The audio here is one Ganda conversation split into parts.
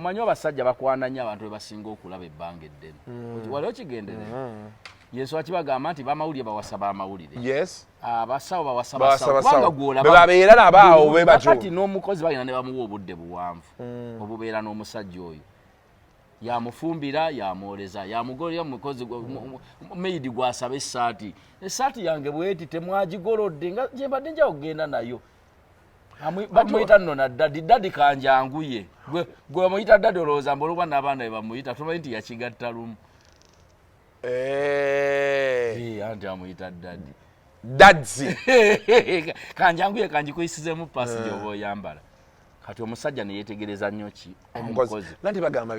omanyi abasajja bakwana nnyo abantu bebasinga okulaba ebbanga eddene waliwo kigenderera yesu akibagamba nti bamawulire bawasa bamawulire yes abasawo bawasa basawo kubanga gwolaba bebabeera nabaawo be batyo kati n'omukozi balina ne bamuwa obudde buwanvu obubeera n'omusajja oyo yamufumbira yamwoleza yamugolera mukozi meidi gwasaba essaati yange bweti temwagigolodde nga gyembadde nja kugenda nayo bamuyita nno na dadi kanjanguye gwe bamuyita dadi olowooza mbolobwa n'abaana be bamuyita tumanyi nti yakigatta lumu anti amuyita dadzi kanjanguye kanjikuyisizemu pasi gyoba oyambala kati omusajja neyetegereza nnyo ki omukozi nanti bagamba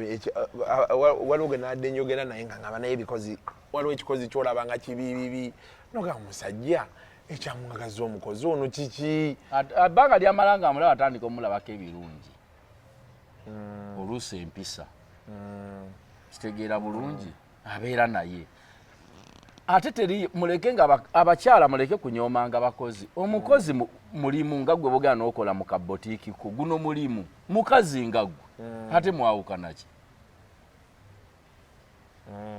waliwo gwe nadde njogera naye nga ngaba naye ebikozi waliwo ekikozi kyolaba nga kibibibi nogamba musajja ekyamwagaza omukozi ono kiki ebbanga lyamala nga amulaba atandika omulabako ebirungi oluusi empisa kitegeera bulungi abeera naye ate teri muleke nga abakyala muleke kunyoomanga bakozi omukozi mulimu nga gwe bogera n'okola mu kabotiiki ko guno mulimu mukazi nga gwe ate mwawukana ki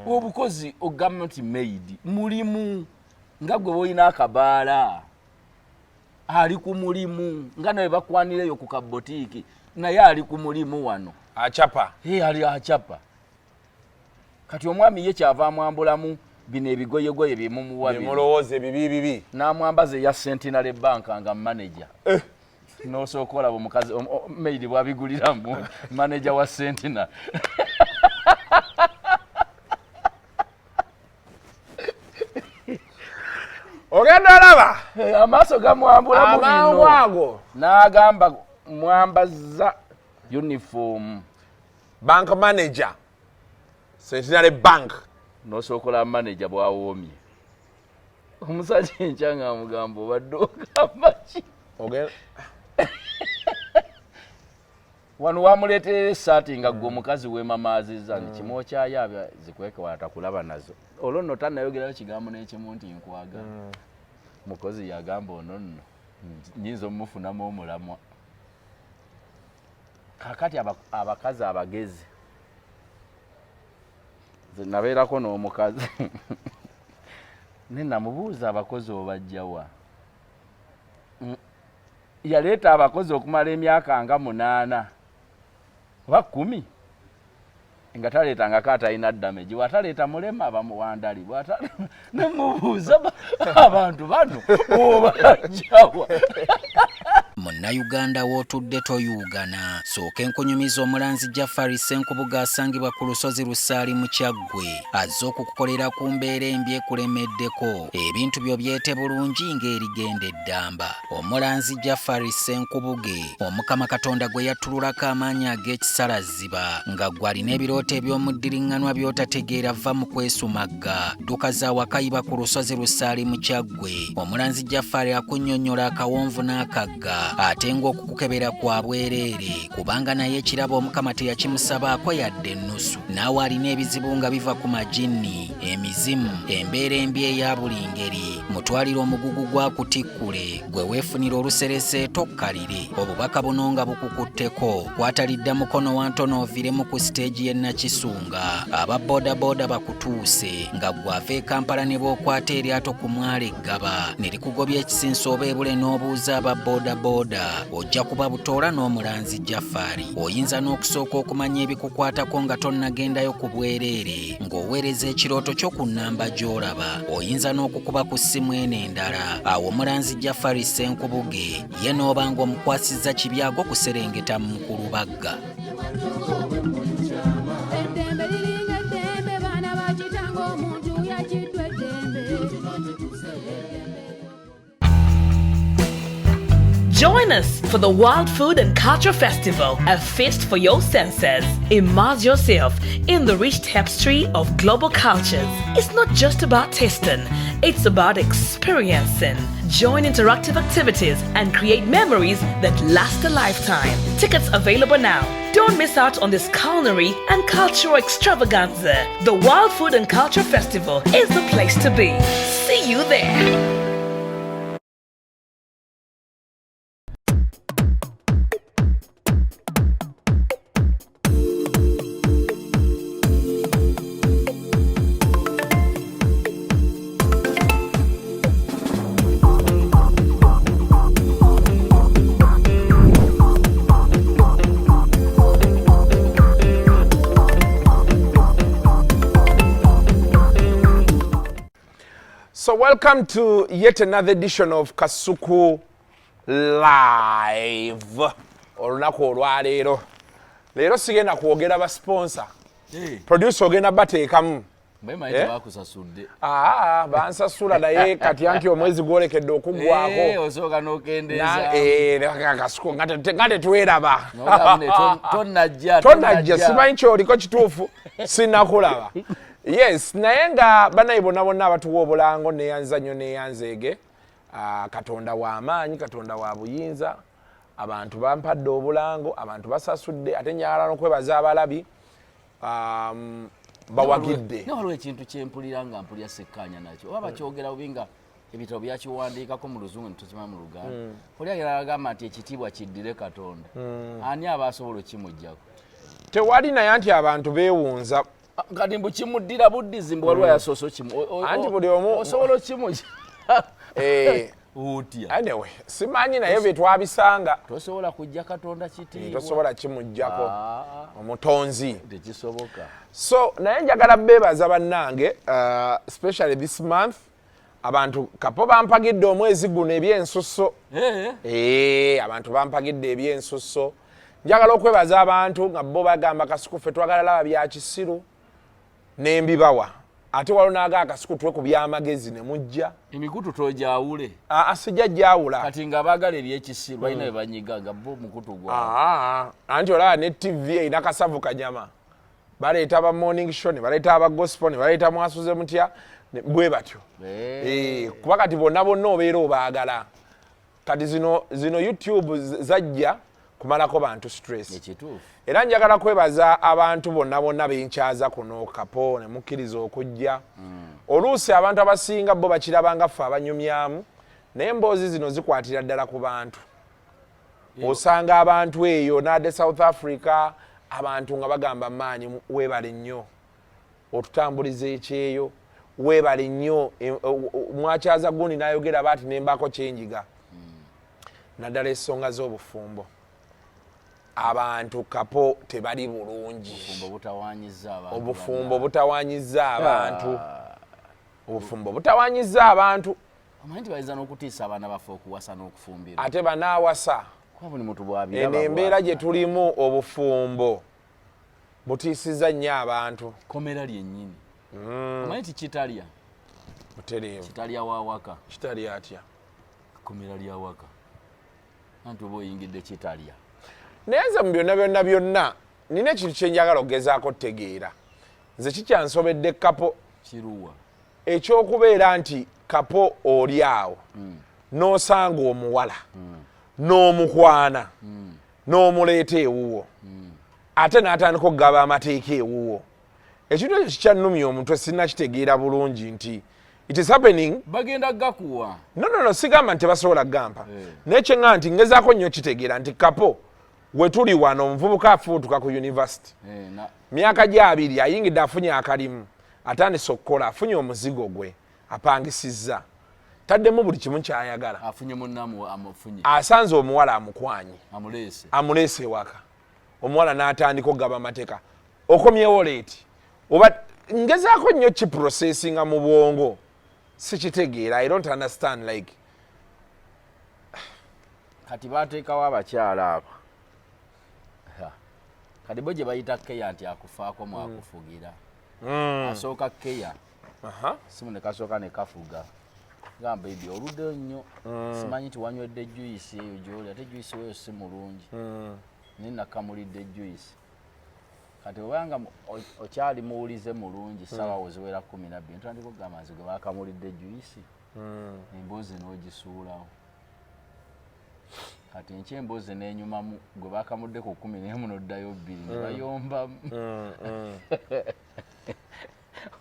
obukozi ogamba nti maid mulimu nga gwe boyina akabaala ali ku mulimu nga nawe bakwanireyo ku kabotiiki naye ali ku mulimu wano acapa ali acapa kati omwami ye kyava amwambulamu bino ebigoyegoye bimumuwa bimulowooza ebibibibi n'amwambaza eya Centenary Bank nga manager n'osooka olaba omukazi maid bwabiguliramu manager wa Centenary ogenda olaba amaaso gamwambulamu amangu ago n'agamba mwambaza uniform bank manager Centenary Bank n'osookola manager bwawoomye omusajja enkya nga amugamba obadde ogamba ki wano wamuleeterera essaati nga gwe omukazi w'emamaaziza nti kimwokyayo zikweke watakulaba nazo olwo nno tannayogerayo kigambo n'ekimu nti nkwaga mukozi yagamba ono nno nyinza omumufunamu omulamwa kakati abakazi abagezi nabeerako n'omukazi nenamubuuza abakozi obajjawa yaleeta abakozi okumala emyaka nga 8 oba 10 nga taleetangako atalina damage wataleeta mulema bamuwandali nemubuuza abantu bano obajjawa Munnayuganda w'otudde toyugana sooka enkunyumiza omulanzi Jafari Ssenkubuga asangibwa ku lusozi Lusaali mu Kyaggwe azze okukukolera ku mbeera embi ekulemeddeko ebintu byo byete bulungi ng'erigenda eddamba omulanzi Jafari Ssenkubuge Omukama Katonda gwe yattululako amaanyi ag'ekisalaziba nga gwe alina ebirooto eby'omuddiringanwa by'otategeera va mu kwesumagga dduka za wakayiba ku lusozi Lusaali mu Kyaggwe omulanzi Jafari akunnyonnyola akawonvu n'akagga ate ng'okukukebera kwa bwereere kubanga naye ekirabo Omukama teyakimusabaako yadde ennusu naawe alina ebizibu nga biva ku majinni emizimu embeera embi eya buli ngeri mutwalire omugugu gwakutikkule gwe weefunira oluserese tokkalire obubaka buno nga bukukutteko kwatalidda mukono wa ntono oviremu ku siteegi y'e Nakisunga aba bodaboda bakutuuse nga gwava e Kampala ne bookwata eryato ku mwalo Eggaba ne likugobya ekisinsa oba ebule n'obuuza aba bodaboda ojja kuba butoola n'omulanzi Jafari oyinza n'okusooka okumanya ebikukwatako nga tonnagendayo ku bwereere ng'oweereza ekirooto kyo ku nnamba gy'olaba oyinza n'okukuba ku ssimu eno endala awo omulanzi Jafari Ssenkubuge ye n'obanga omukwasizza kibyago kuserengeta mu Mukulubagga. Join us for the Wild Food and Culture Festival, a feast for your senses. Immerse yourself in the rich tapestry of global cultures. It's not just about tasting, it's about experiencing. Join interactive activities and create memories that last a lifetime. Tickets available now. Don't miss out on this culinary and cultural extravaganza. The Wild Food and Culture Festival is the place to be. See you there. Welcome to yet another edition of Kasuku Live. Olunaku olwaleero. Leero sigenda kwogera ba sponsor. Producer ogenda bateekamu. Mbemaite bakusasudde. Bansasula naye kati anti omwezi gwolekedde okuggwako. Osooka n'okendeeza. Kasuku ngate tuweraba. Tonnajja. Simanyi kyoliko kituufu sinnakulaba. Yes, naye nga banayi bonna abatuwa obulango neyanza nnyo neyanzeege. Katonda wa maanyi, Katonda wa buyinza. Abantu bampadde obulango, abantu basasudde, ate njagala n'okwebaza abalabi. Bawagidde. Waliwo ekintu kyempulira nga mpulira Sekkaanya nakyo. Oba bakyogera bubinga ebitabo byakiwandiikako mu Luzungu ne tukimanyi mu Luganda. Oli ayagala agamba nti ekitiibwa kiddire Katonda. Ani aba asobola okimuggyako? Tewali naye anti abantu beewunza. Kati mbu kimuddira buddizi mbu waliwo yasoose okimu. Anti buli omu osobola okimugya. Utya. Anyway, simanyi naye bye twabisanga. Tosobola kujja Katonda kitiibwa. Tosobola kimuggyako. Omutonzi. Tekisoboka. So, naye njagala beebaza bannange, especially this month, abantu kapo bampagidde omwezi guno ebyensusso. Abantu bampagidde ebyensusso. Njagala okwebaza abantu nga bo bagamba Kasuku ffe twagala laba bya kisiru n'embibawa. Ate waliwo n'aga Kasuku tuwe ku by'amagezi ne mujja. Emikutu tojawule. Sijja jawula. Kati nga baagala ebyekisiru balina bye banyiga nga bo mukutu gwa. Anti olaba ne TV erina Kasavu Kanyama. Baleeta aba morning show ne baleeta aba gospel ne baleeta mwasuze mutya bwe batyo. Kuba kati bonna obeera obaagala. Kati zino YouTube zajja kumalako bantu stress. Ekituufu. Era njagala kwebaza abantu bonna benkyaza kuno kapo ne mukkiriza okujja. Oluusi abantu abasinga bo bakirabanga ffe abanyumyamu naye emboozi zino zikwatira ddala ku bantu. Osanga abantu eyo n'adde South Africa abantu nga bagamba maanyi weebale nnyo otutambuliza ekyeyo weebale nnyo mwakyaza gundi n'ayogera baati nembaako kyenjiga naddala ensonga z'obufumbo. Abantu kapo tebali bulungi. Obufumbo butawaanyizza abantu. Obufumbo butawaanyizza abantu. Amanyi nti bayinza n'okutiisa abaana baffe okuwasa n'okufumbira. Ate banaawasa. Eno embeera gye tulimu obufumbo butiisizza nnyo abantu. Komera lyennyini. Amanyi nti kitalya. Butereevu. Kitalya waawaka. Kitalya atya? Komera lya waka. Anti oba oyingidde kitalya. Naye nze mu byonna nina ekintu kye njagala okugezaako otegeera. Nze kikyansobedde kapo. Kiruwa. Ekyokubeera nti kapo oli awo n'osanga omuwala n'omukwana n'omuleeta ewuwo ate n'atandika okugaba amateeka ewuwo. Ekintu ekyo kikyannumya omutwe sinnakitegeera bulungi nti it is happening. Bagenda gakuwa. No, sigamba nti basobola gamba. Naye kyeŋŋamba nti ngezaako nnyo kitegeera nti kapo we tuli wano omuvubuka afuutuka ku university. Myaka gye 2 ayingidde afunye akalimu. Atandise okukola afunye omuzigo gwe apangisizza. Taddemu buli kimu kyayagala. Afunye munnamu amufunye. Asanze omuwala amukwanye. Amuleese ewaka. Omuwala n'atandika okugaba amateeka. Okomyewo leeti. Oba ngezaako nnyo kiprocessinga mu bwongo. Sikitegeera. I don't understand like. Kati baateekawo abakyala abo. Kati bo gye bayita keya nti akufaako mwakufugira. Asooka keya. Simu ne kasooka ne kafuga. Gamba ebyo oludde nnyo. Simanyi nti wanywedde juice eyo gy'oli ate juice weyo si mulungi. Naye nakamulidde juice. Kati obanga okyali muwulize mulungi ssaawa ziwera 12 ntandika okugamba nze gwe baakamulidde juice. Emboozi n'ogisuulawo. Kati enkyemboozi n'enyumamu gwe baakamudde ku 11 n'oddayo 2 ne bayombamu.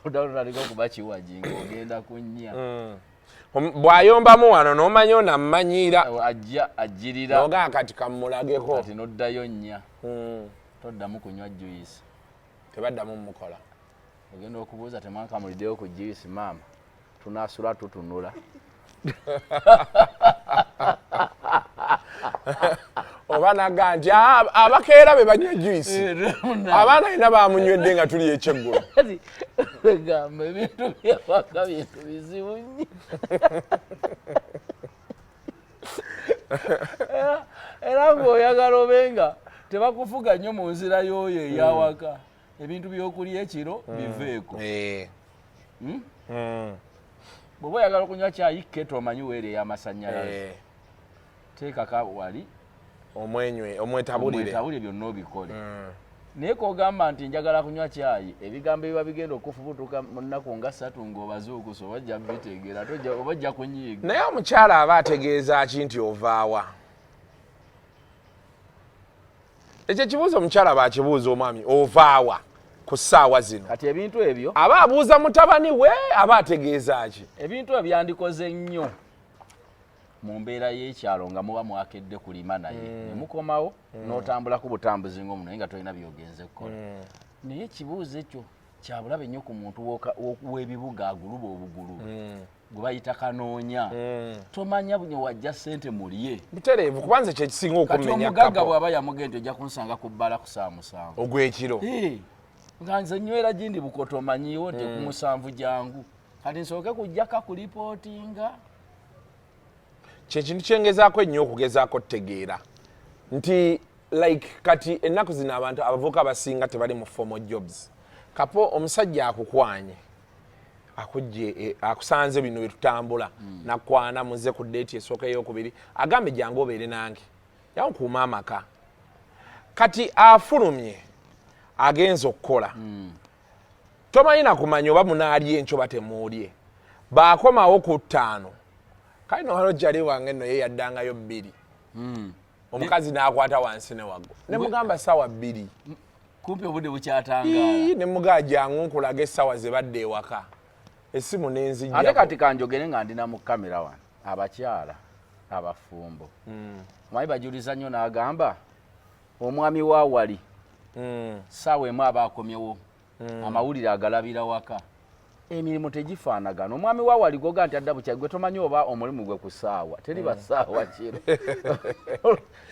Odalutandika okuba kiwajinga ogenda kunnya. Bw'ayombamu wano n'omanya onammanyiira. Ajjirira. Noga kati kamulageko. Kati n'oddayo nnya. Toddamu kunywa juice. Tebaddamu mukola. Ogenda okubuuza temwankamuliddeyo ku juice maama. Tunaasula tutunula. oba naga nti abakeera be banywa juice abaana ina bamunywedde nga tuli ekyeggulo gamba ebintu byawaka bintu bizibu nnyo era ng'oyagala obenga tebakufuga nnyo mu nzira y'oyo eyawaka ebintu by'okulya ekiro biveeko bw'oba oyagala okunywa kyayi keto omanyi weeri ey'amasannyalaze teekaka wali omwetabulire byonna obikole naye k'ogamba nti njagala kunywa kyayi ebigambo ebiba bigenda okufubutuka mu nnaku nga 3 ng'obaze okusa oba jja bitegeera oba jja kunyiiga naye omukyala aba ategeeza ki nti ovaawa ekyo ekibuuzo omukyala baakibuuza omwami ovaawa ku ssaawa zino kati ebintu ebyo aba abuuza mutabani we aba ategeeza ki ebintu ebyandikoze nnyo mu mbeera y'ekyalo nga muba mwakedde kulima naye ne mukomawo n'otambulako butambuzi ng'omu naye nga tolina byogenze kukola naye ekibuuzo ekyo kya bulabe nnyo ku muntu w'ebibuga aguluba obugulu gwe bayita kanoonya tomanya bunye wajja ssente mulye butereevu kubanza kyekisinga okumenya kati omugagga bw'aba yamugenda ojja kunsanga ku bbala ku 7 ogw'ekiro nga nze nywera gindi bukoto omanyiwo nti ku 7 jangu kati nsooke kujjaka kulipootinga kyekintu kyengezaako ennyo okugezaako tutegeera nti like kati ennaku zino abantu abavubuka abasinga tebali mu formal jobs kapo omusajja akukwanye akujje akusanze bino bitutambula nakwana muze ku date esooka ey'okubiri agambe jangu obeere nange yankuuma amaka kati afulumye agenza okukola tomanyi nakumanya oba munaalya enkyo batemuulye baakomawo ku 5 kale nowalo jjali wange nno ye yaddangayo 2 omukazi n'akwata wansi ne waggo ne mugamba ssaawa 2 kumpi obudde bukyatangaala ne mugaa jangu nkulaga essaawa ze badde ewaka essimu n'enzijjako ate kati kanjogere nga ndina mu kamera wano abakyala abafumbo omanyi bajuliza nnyo n'agamba omwami wa wali ssaawa emu aba akomyewo amawulire agalabira waka emirimu tegifaanagana omwami wa wali goga nti adda bukyali gwe tomanyi oba omulimu gwe ku ssaawa teri bassaawa kiro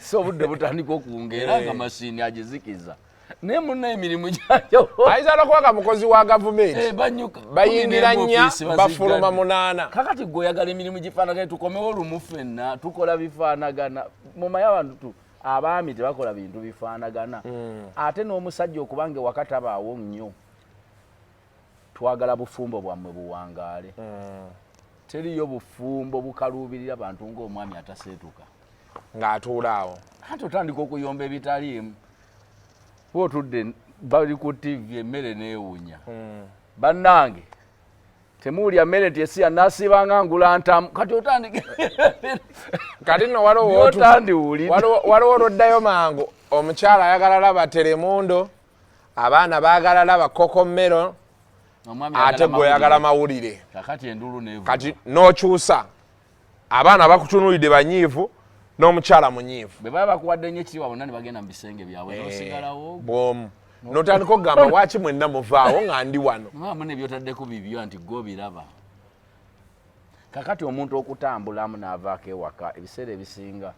so obudde butandika okwongeera nga masiini agizikiza naye munna emirimu gyayo ayinza n'okuba mukozi wa gavumenti bayingira 4 bafuluma 8 kakati gwe oyagala emirimu gifaanagana tukomewo lumu ffenna tukola bifaanagana mumanyi abantu abaami tebakola bintu bifaanagana ate n'omusajja okubanga ewaka tabaawo nnyo twagala bufumbo bwammwe buwangaale teriyo bufumbo bukaluubirira abantu ng'omwami ataseetuka ng'atuula awo ate otandika okuyomba ebitaliimu otudde bali ku TV emmere neewunya bannange temuulya mmere nti esi yanaasibanga ngula ntamu kati otandike kati nno waliwo olwoddayo mangu omukyala ayagala laba telemundo abaana baagala laba kokomero ate gwe oyagala mawulire kati n'okyusa abaana bakutunuulidde banyiivu n'omukyala munyiivu bwe baba bakuwadde nnyo ekiriwa bonna ne bagenda mu bisenge byabwe n'osigalawo bwomu n'otandika okugamba waaki mwenna muvaawo nga ndi wano maamu ne byotaddeku bibyo nti gw'obiraba kakati omuntu okutambulamu n'avaako ewaka ebiseera ebisinga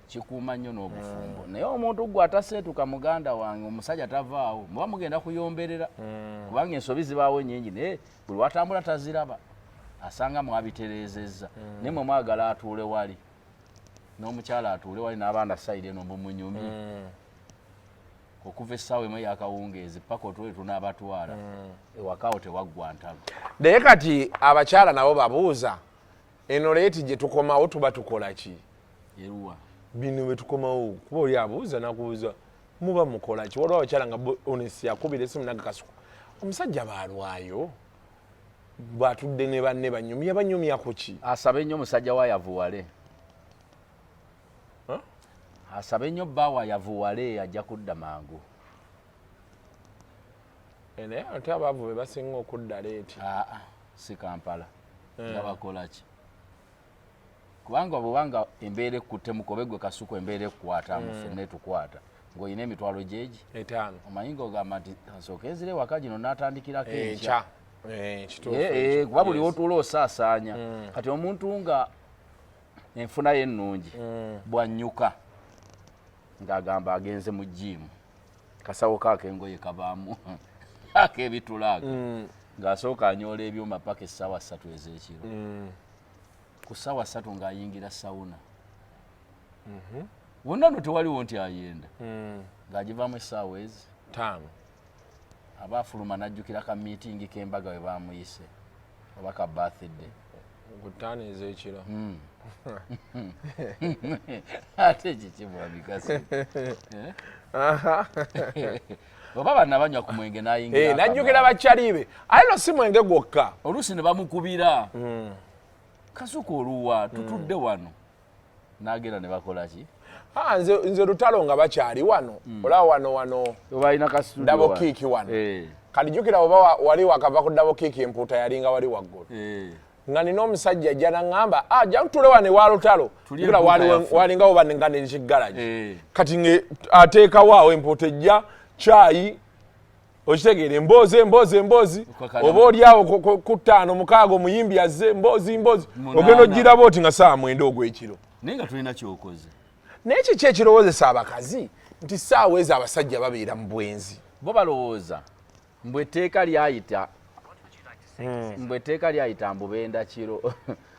kikuuma nnyo n'obufumbo naye omuntu gwe ataseetuka muganda wange omusajja tavaawo muba mugenda kuyomberera kubanga ensobi zibaawo nnyingi naye buli watambula taziraba asanga mwabitereezezza naye mwe mwagala atuule wali n'omukyala atuule wali n'abaana sayidi eno mumunyumi okuva essaawa emu yakawungeezi paka otuule tunaabatwala ewakaawo tewaggwa ntalo naye kati abakyala nabo babuuza eno leeti gye tukomawo tuba tukola ki yeruwa bino bwe tukomawo kuba oli abuuza nakubuuza muba mukola ki waliwo abakyala nga onesi yakubira esimu nagakasuku omusajja baalwayo bwatudde ne banne banyumya banyumyako ki asabe nnyo omusajja wa yavuwale asabe nnyo bbaawa yavuwale ajja kudda mangu naye ate abaavu be basinga okudda leeti si Kampala nga bakola ki kubanga bwebanga embeera ekutte mukobe gwe kasuku embeera ekkwata muffe netukwata ng'olina emitwalo gyegi 5 omanyi ng'ogamba nti nsooka ezira ewaka gino n'atandikirako enkya kuba buli wotuula osaasaanya kati omuntu nga enfuna ye ennungi bwannyuka ng'agamba agenze mu jimu kasawo kaake engoye kabaamu ak'ebitulaga ng'asooka anyoola ebyuma paka essaawa 3 ez'ekiro ku ssaawa 3 ng'ayingira sawuna wonna no tewaliwo nti ayenda ng'agivaamu essaawa ezi 5 aba afuluma n'ajjukira ka miitingi k'embaga we baamuyise oba ka birthday ku 5 ez'ekiro ate kikimwamikasi oba banna banywa ku mwenge n'ayingira najjukira bakyalibe aye no si mwenge gwokka oluusi ne bamukubira kasuka oluwa tutudde wano n'agenda ne bakola ki nze lutalo nga bakyali wano olaba wano obalina kasudio double kick wano kati jjukira oba wali wakava ku double kick empuuta yalinga wali waggulu nga nina omusajja ajja naŋŋamba jja tule wano ewa lutalo jjukira walinga oba nga nekiggalagi kati ateekawo awo empuuta ejja kyayi okitegeera emboozi oba oli awo ku 5 6 omuyimbi azze emboozi ogenda ogiraba oti nga saa 9 ogw'ekiro naye nga tulina kyokoze naye kiki ekirowoozesa abakazi nti saawa ezo abasajja babeera mu bwenzi bo balowooza mbwe etteeka lyayita mbubenda kiro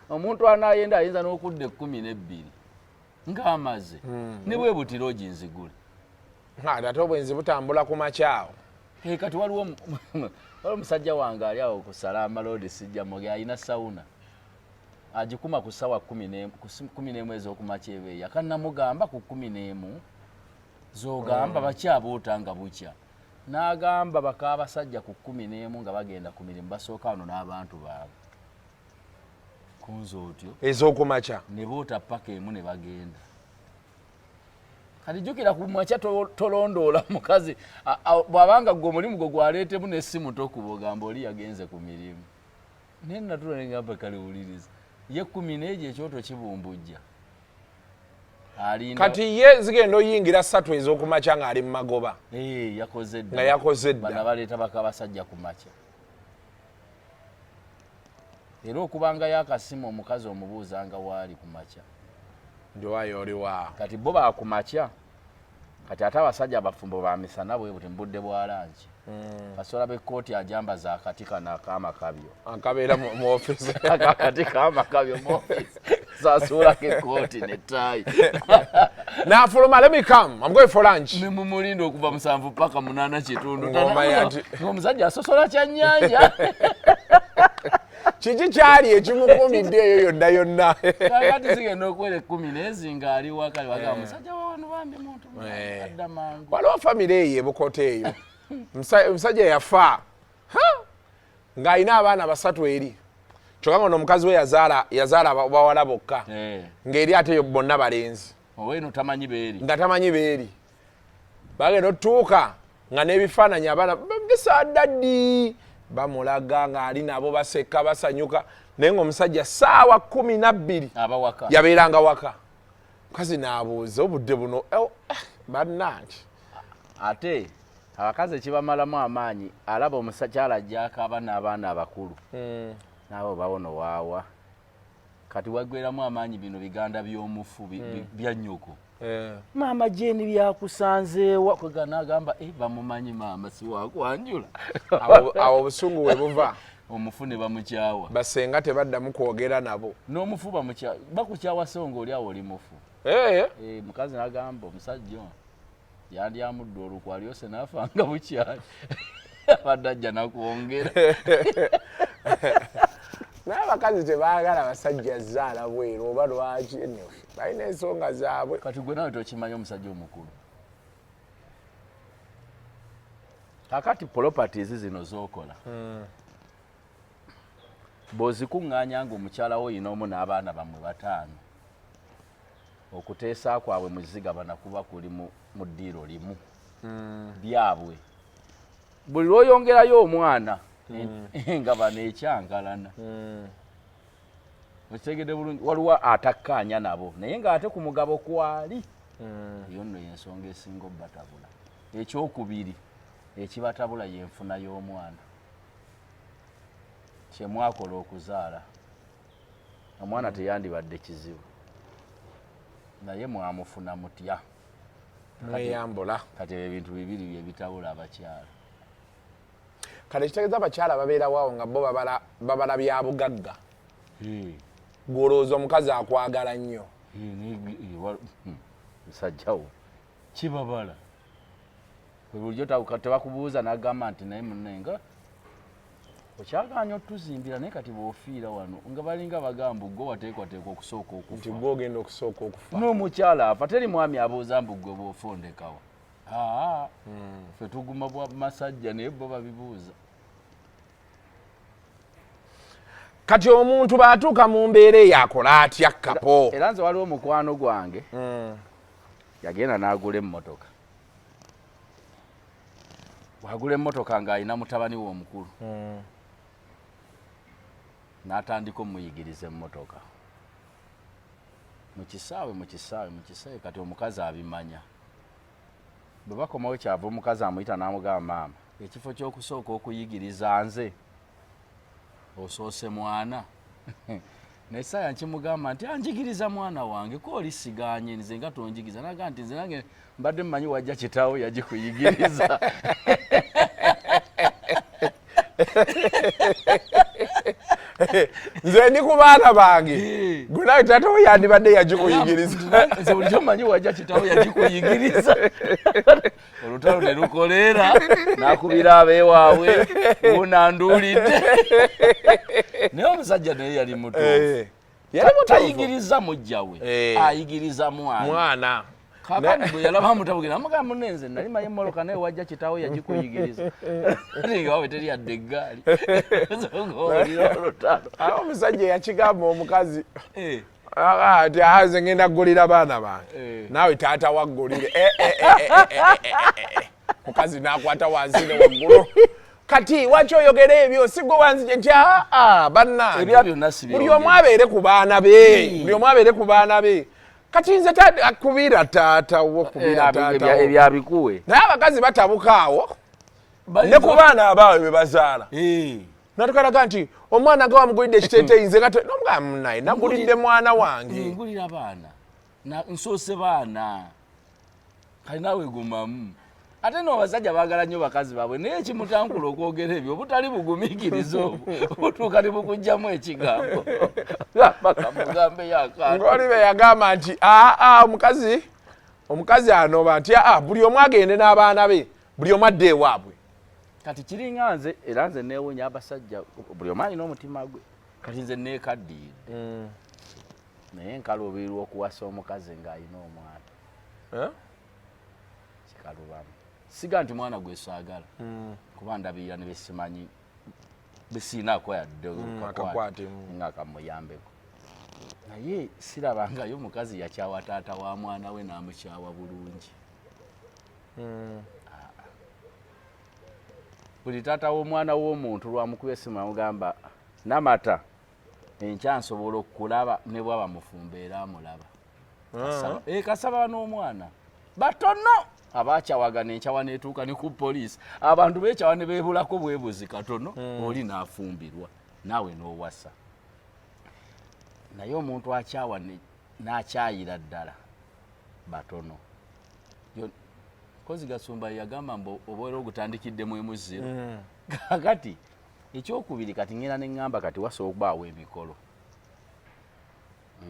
omuntu anaayenda ayinza n'okudda 12 ng'amaze ne bwe butiro ginzigule ate obwenzi butambula ku makyawo kati waliwo omusajja wange ali awo ku Salama Road Sijjamoge alina sawuna agikuma ku ssaawa 11 ez'okumakya ebeeya kandi namugamba ku 11 z'ogamba bakyabuuta nga bukya n'agamba bakaabasajja ku 11 nga bagenda ku mirimu basooka wano n'abantu baabwe kunze otyo ez'okumakya ne boota paka emu ne bagenda kati jjukira ku makya tolondoola mukazi bw'abanga gwe omulimu gwe gwaleetemu n'essimu tokuba ogamba oli yagenze ku mirimu naye natula ne ngamba kale wuliriza ye 11 ekyoto kibumbujja kati ye zigenda oyingira 3 ez'okumakya ng'ali mu magoba yakoze dda nga yakoze dda bana baleeta bakabasajja ku makya era okubangayo akasimu omukazi omubuuzanga waali ku makya ndiwayo oliwa kati bo bakumakya kati ate abasajja abafumbo bamisana bwe buti mbudde bwa lanki basobola b'ekkooti ajambaza akati kano ak'amakabyo akabeera mu ofisi akati k'amakabyo mu ofisi sasuulako ekkooti nettaayi n'afuluma let me come I'm going for lunch ne mumulinda okuva 7 paka 8 kitundu ng'omusajja asosola kyannyanja kiki kyali ekimukumidde eyo yonna kakati zigenda okwera 10 n'ezinga ali wakali bagamba omusajja wawano bambi muntu adda mangu waliwo famire eyo ebukota eyo omusajja yafa ng'alina abaana 3 eri kyokka nga omukazi we yazaala bawala bokka ng'eri ate bonna balenzi oweno tamanyi beeri nga tamanyi beeri bagenda otuuka nga n'ebifaananyi abaana bisaadaddi bamulaga ng'ali nabo baseka basanyuka naye ng'omusajja ssaawa 12 yabeeranga waka mukazi n'abuuza obudde buno bannange ate abakazi ekibamalamu amaanyi alaba omusakyala ajjakaaba n'abaana abakulu nabo bawono waawa kati waggweramu amaanyi bino biganda by'omufu bya nnyoko maama Jeni byakusanzeewa kwega n'agamba bamumanyi maama siwakwanjula awo obusungu we buva omufu ne bamukyawa basenga tebaddamu kwogera nabo n'omufu bakukyawa so ng'oli awo oli mufu mukazi n'agamba omusajja yandyamudde olukwa lyose n'afanga bukyali abadde ajja nakwongera naye abakazi tebaagala basajja zaala bweru oba lwaki balina ensonga zaabwe kati gwe nawe tokimanyi omusajja omukulu kakati properties zino z'okola bw'ozikuŋŋaanya ng'omukyala wo yina omu n'abaana bamwe 5 okuteesa kwabwe muzigabana kuba kuli mu ddiiro limu byabwe buli lw'oyongerayo omwana engabano ekyankalana okitegedde bulungi waliwo atakkaanya nabo naye ng'ate ku mugabo kwali eyo nno y'ensonga esinga obbatabula ekyokubiri ekibatabula y'enfuna y'omwana kyemwakola okuzaala omwana teyandibadde kizibu naye mwamufuna mutya mweyambula kati ebintu bibiri bye bitawula abakyala kale kitegeeza abakyala babeera waawo nga bo babala bya bugagga gwolowooza omukazi akwagala nnyo musajjawo kibabala bulijjo tebakubuuza n'agamba nti naye munenga okyaganya otuzimbira naye kati bw'ofiira wano nga balinga bagamba gwe wateekwateekwa okusooka okufa nti gwe ogenda okusooka okufa n'omukyala afa teri mwami abuuza mbu gwe bw'ofondekawa ffe tuguma bwa masajja naye bo babibuuza kati omuntu batuuka mu mbeera eyakola atya kapo era nze waliwo mukwano gwange yagenda n'agula emmotoka wagula emmotoka ng'alina mutabani we omukulu n'atandika omuyigiriza emmotoka mukisaawe kati omukazi abimanya bwe bakomawo kyava omukazi amuyita n'amugamba maama ekifo ky'okusooka okuyigiriza nze osoose mwana naye saya nkimugamba nti anjigiriza mwana wange ko olisiganye nze nga tonjigiriza naga nti nze nange mbadde mmanyi wajja kitaawo yagikuyigiriza nze ndi ku baana bange gwe nawe taata we yandibadde yagikuyigiriza nze bulijjo mmanyi wajja kitaawo yagikuyigiriza olutalo ne lukoleera n'akubira abeewaabwe unanduulidde naye omusajja naye yali mutuufu tayigiriza mujja we ayigiriza mwana kakani bwe yalaba mutabugina amugamba munenze nali maye mmoloka naye wajja kitaawo yagikuyigiriza ati wawe teri yadde eggaali awo omusajja yakigamba omukazi ati aze ngenda kugulira baana bange naawe taata waggulire mukazi n'akwata wansi ne waggulu kati waki oyogera ebyo sigwe wanzije nti bannange buli omu abeere ku baana be kati nze akubira taata wokubira taata ebyabikuwe naye abakazi batabukaawo ne ku baana abawe be bazaala natukalaga nti omwana nga wamugulidde ekiteeteeyi nze nomugamba naye nagulidde mwana wange ngulira baana nsoose baana kali naawe gumamu ate n'abasajja baagala nnyo bakazi baabwe naye ekimutankula okwogera ebyo obutali bugumiikiriza obwo obutuuka ne bukugjamu ekigambo bakamugambe ng'olibe yagamba nti omukazi anoba nti buli omu agende n'abaana be buli omu adde ewaabwe kati kiringa nze era nze neewunya abasajja buli omu alina omutima gwe kati nze neekaddiridde naye nkaluubirirwa okuwasa omukazi ng'alina omwana kikalubamu siga nti mwana gwe saagala kuba ndabirira ne besimanyi besiinaako yadde nga kamuyambeko naye sirabangayo omukazi yakyawa taata wa mwana we n'amukyawa bulungi buli taata w'omwana w'omuntu lwamukuba essimu amugamba namata enkya nsobola okukulaba ne bwaba mufumba era amulaba kasaba n'omwana batono abakyawagana enkyawa netuuka ne ku poliisi abantu beekyawa ne beebulako bwebuzi katono oli n'afumbirwa naawe n'owasa naye omuntu akyawa n'akyayira ddala batono kozi gasumba yagamba mbu obaera ogutandikiddemu emuziro kakati ekyokubiri kati ngenda neŋŋamba kati wasobola okubaawo emikolo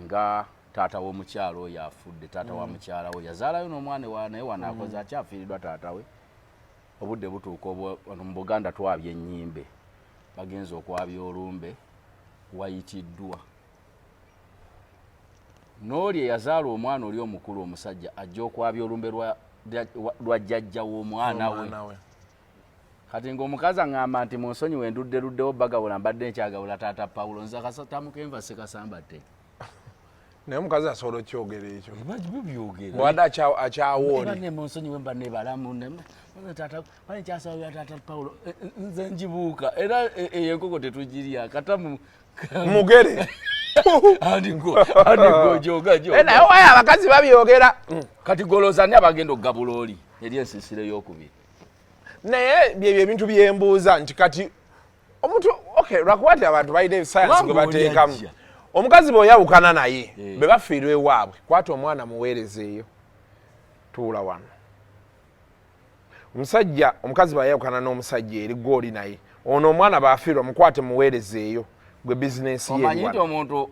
nga taata w'omukyalo oyo afudde taata wa mukyala we yazaalayo n'omwana wa naye wanaakoze akyafiiriddwa taata we obudde butuuka mu Buganda twabya ennyimbe bagenza okwabya olumbe wayitiddwa n'oli eyazaala omwana oli omukulu omusajja ajja okwabya olumbe lwa jjajja w'omwana we kati ng'omukazi aŋŋamba nti munsonyi wenduddeluddewo bagawula mbadde nkyagawula taata Pawulo nze akasatamukenva sekasambatte naye omukazi asobola okyogera ekyo byogera bwadde akyawa oli munsonyi we mba nebalamu nkyasababya taata Pawulo nze njibuuka era eyenkoko tetugirya katamu mugere naye waye abakazi babyogera kati golozani abagenda okugabula oli eri ensiisira ey'okubiri naye byebyo ebintu byembuuza nti kati omuntu lwakuba nti abantu balina ebisayansi gwe bateekamu omukazi bw'oyawukana naye be bafiirwa ewaabwe kwata omwana muweerezeeyo tuula wano omusajja omukazi bayawukana n'omusajja eri gw'oli naye ono omwana baafiirwa mukwate muweerezeeyo gwe bizinensi ye omanyi nti omuntu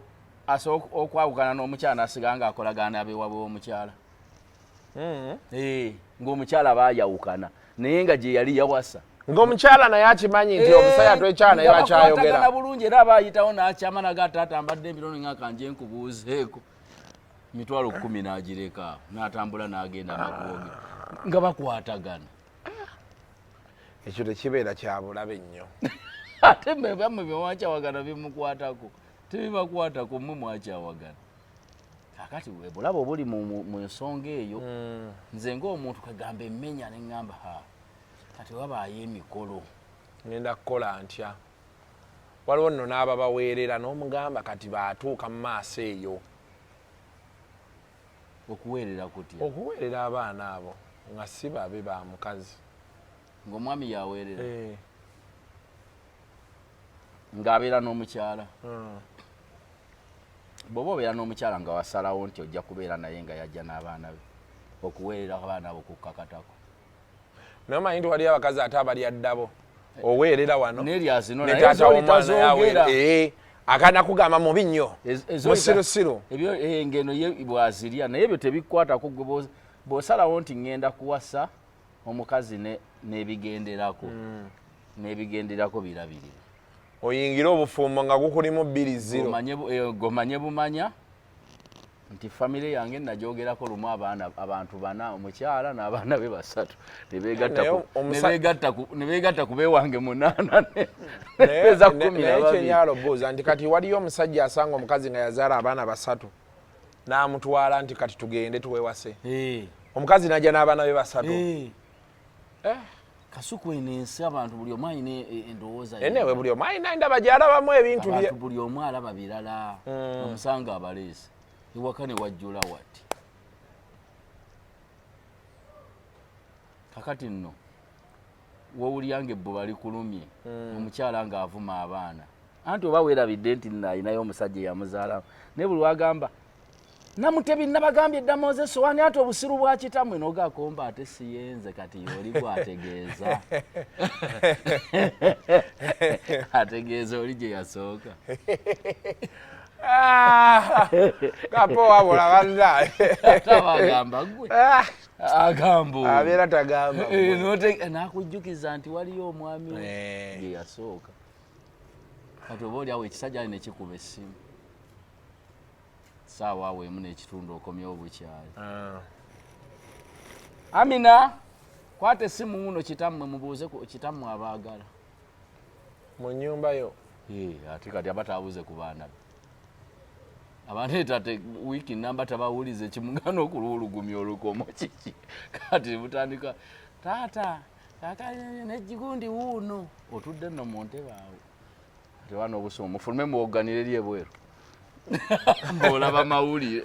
asooka okwawukana n'omukyala asiga nga akolagana abeewabwe w'omukyala ng'omukyala baayawukana naye nga gye yali yawasa ng'omukyala naye akimanyi nti omusajja twekyala naye bakyayogera bulungi era abaayitawo n'akyama nagata atambadde empirono nga kanje nkubuuzeeko 10,000 n'agireka awo n'atambula n'agenda amakubo ge nga bakwatagana ekyo tekibeera kya bulabe nnyo ate bammwe byewakyawagana bimukwatako tebibakwatako mmwe mwakyawagana kakati bulabe obuli mu nsonga eyo nze ng'omuntu kagamba emmenya ne ŋŋamba kati wabaayo emikolo ngenda kukola ntya waliwo nno n'aba baweerera n'omugamba kati baatuuka mu maaso eyo okuweerera kutya okuweerera abaana abo nga si babe ba mukazi ng'omwami yaweerera ng'abeera n'omukyala bw'oba obeera n'omukyala nga wasalawo nti ojja kubeera naye nga yajja n'abaana be okuweerera abaana abo kukkakatako naye omanyi nti waliyo abakazi ate abalya ddabo oweerera wano ne taata w'omwana yaweera akana kugamba mubi nnyo musirusiru ngeno ye bwazirya naye ebyo tebikwatako gwe bw'osalawo nti ŋŋenda kuwasa omukazi n'ebigenderako n'ebigenderako birabirira oyingira obufumbo nga gukulimu 2-0 gomanye bumanya nti famire yange najogerako lumu abantu 4 omukyala n'abaana be 3 nebegatta ku bewange 8 eza 10 kyenyalo buuza nti kati waliyo omusajja asanga omukazi nga yazaala abaana 3 n'amutwala nti kati tugende tuwewase omukazi najja n'abaana be 3 kasuku enensi abantu buli omu alina endowooza enewe buli omu alina endaba gy'alabamu ebintu bye buli omu alaba birala omusanga abaleesi ewaka ne wajjula wati kakati nno wowulyange ebbuba likulumye omukyala ng'avuma abaana anti oba weerabidde nti alinayo omusajja eyamuzaalamu naye buli wagamba namutebi nabagambye eddamu ze sowaani ati obusiru bwa kitammwe n'ogakomba ate siyenze kati yoli gwategeeza ategeeza oli gye yasooka kapo wabula bannaye tabagamba gwe agamba abeera tagamba n'akujjukiza nti waliyo omwami gye yasooka kati oba oliawo ekisajja ali nekikuba essimu saawa awo emu n'ekitundu okomyewo bukyali Amina kwate essimu muno kitammwe mubuuze kitammwe abaagala mu nnyumba yo ate kati abataabuuze ku baana be abaneeta wiiki namba tabawulize kimugana okuluwulugumya olukomo kiki kati butandika taata nejjigundi wuuno otudde nno mu ntebe awo ate wano obusumu mufulume muwogganire eri ebweru mbolaba mawulire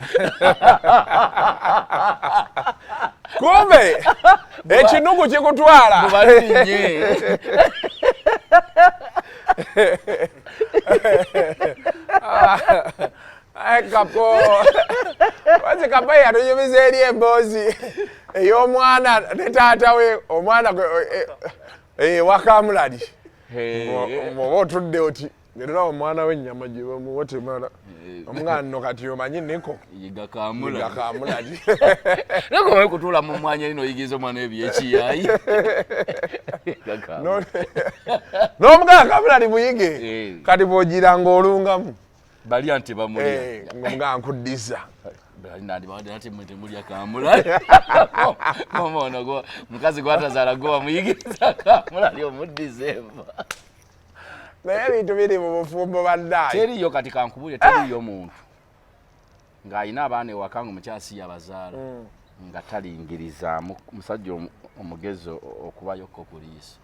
kumbe ekinugu kikutwala mubalinye kapo wazi kapo yatunyumiza eri emboozi ey'omwana ne taata we omwana wakamulali oba otudde oti era omwana w'ennyama gye bamuwa temala omwana nno kati omanyi niko yigakamulali nakomaye kutuula mu mwanya lino oyigiriza omwana ebyekiyaayi n'omugana kamulali muyige kati bw'ogiranga olungamu balya nti bamulya ng'omugana nkuddiza temulya kamulali ono mukazi gwatazaala gwe wamuyigiriza kamulali omuddizeeva naye ebintu biri mu bufumbo baddayi teriyo kati kankubulye teriyo muntu ng'alina abaana ewaka nga omukyasi yabazaala nga talingiriza musajja omugezi okubayokko ku liiso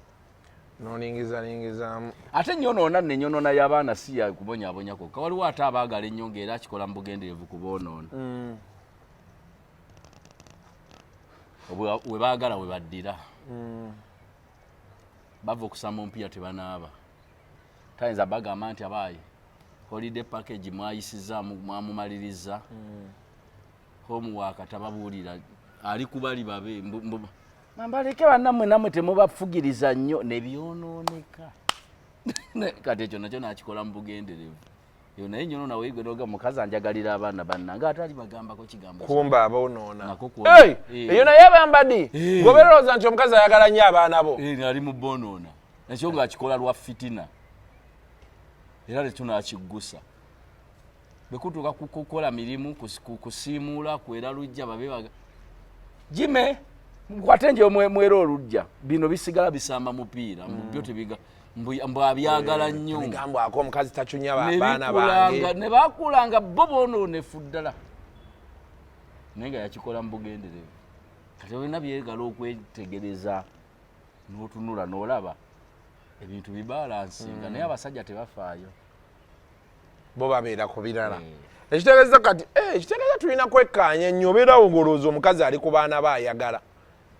noningizaningizaamu ate nyonoona nenyonona y'abaana si ya kubonyaabonya kokka waliwo ate abaagala ennyo ng'era akikola mu bugenderevu kuboonoona we baagala we baddira bava okusamba omupiira tebanaaba tayinza bagamba nti abaayi holiday package mwayisizaamu mwamumaliriza homework tababuulira ali kubali babe Mambaleke bannamwe namwe temubafugiriza nnyo ne byonooneka. Kati ekyo nakyo nakikola mu bugenderevu. Yo naye nyono nawe igwe noga mukazi anjagalira abaana bannanga atali bagambako kigambo. Kumba aboonoona. Eyo naye bambadi. Gobererooza nti omukazi ayagala nnyo abaana bo. Ali mu boonoona. Ekyo ng'akikola lwa fitina. Era lekyo nakiggusa. Bekutuuka kukola mirimu kusiimuula kwera lujja babe Jime mukwate nje mwera olujja bino bisigala bisamba mupiira byo tebiga mbu abyagala nnyo bigambo ako omukazi tachunya abaana bange ne bakulanga bo boonoone fuddala nenga yakikola mu bugenderevu kati olina byegala okwetegereza n'otunula n'olaba ebintu bibalansinga naye abasajja tebafaayo bo babeera ku birala ekitegeeza kati ekitegeeza tulina kwekkaanya nnyo obeerawo ng'olowooza omukazi ali ku baana ba ayagala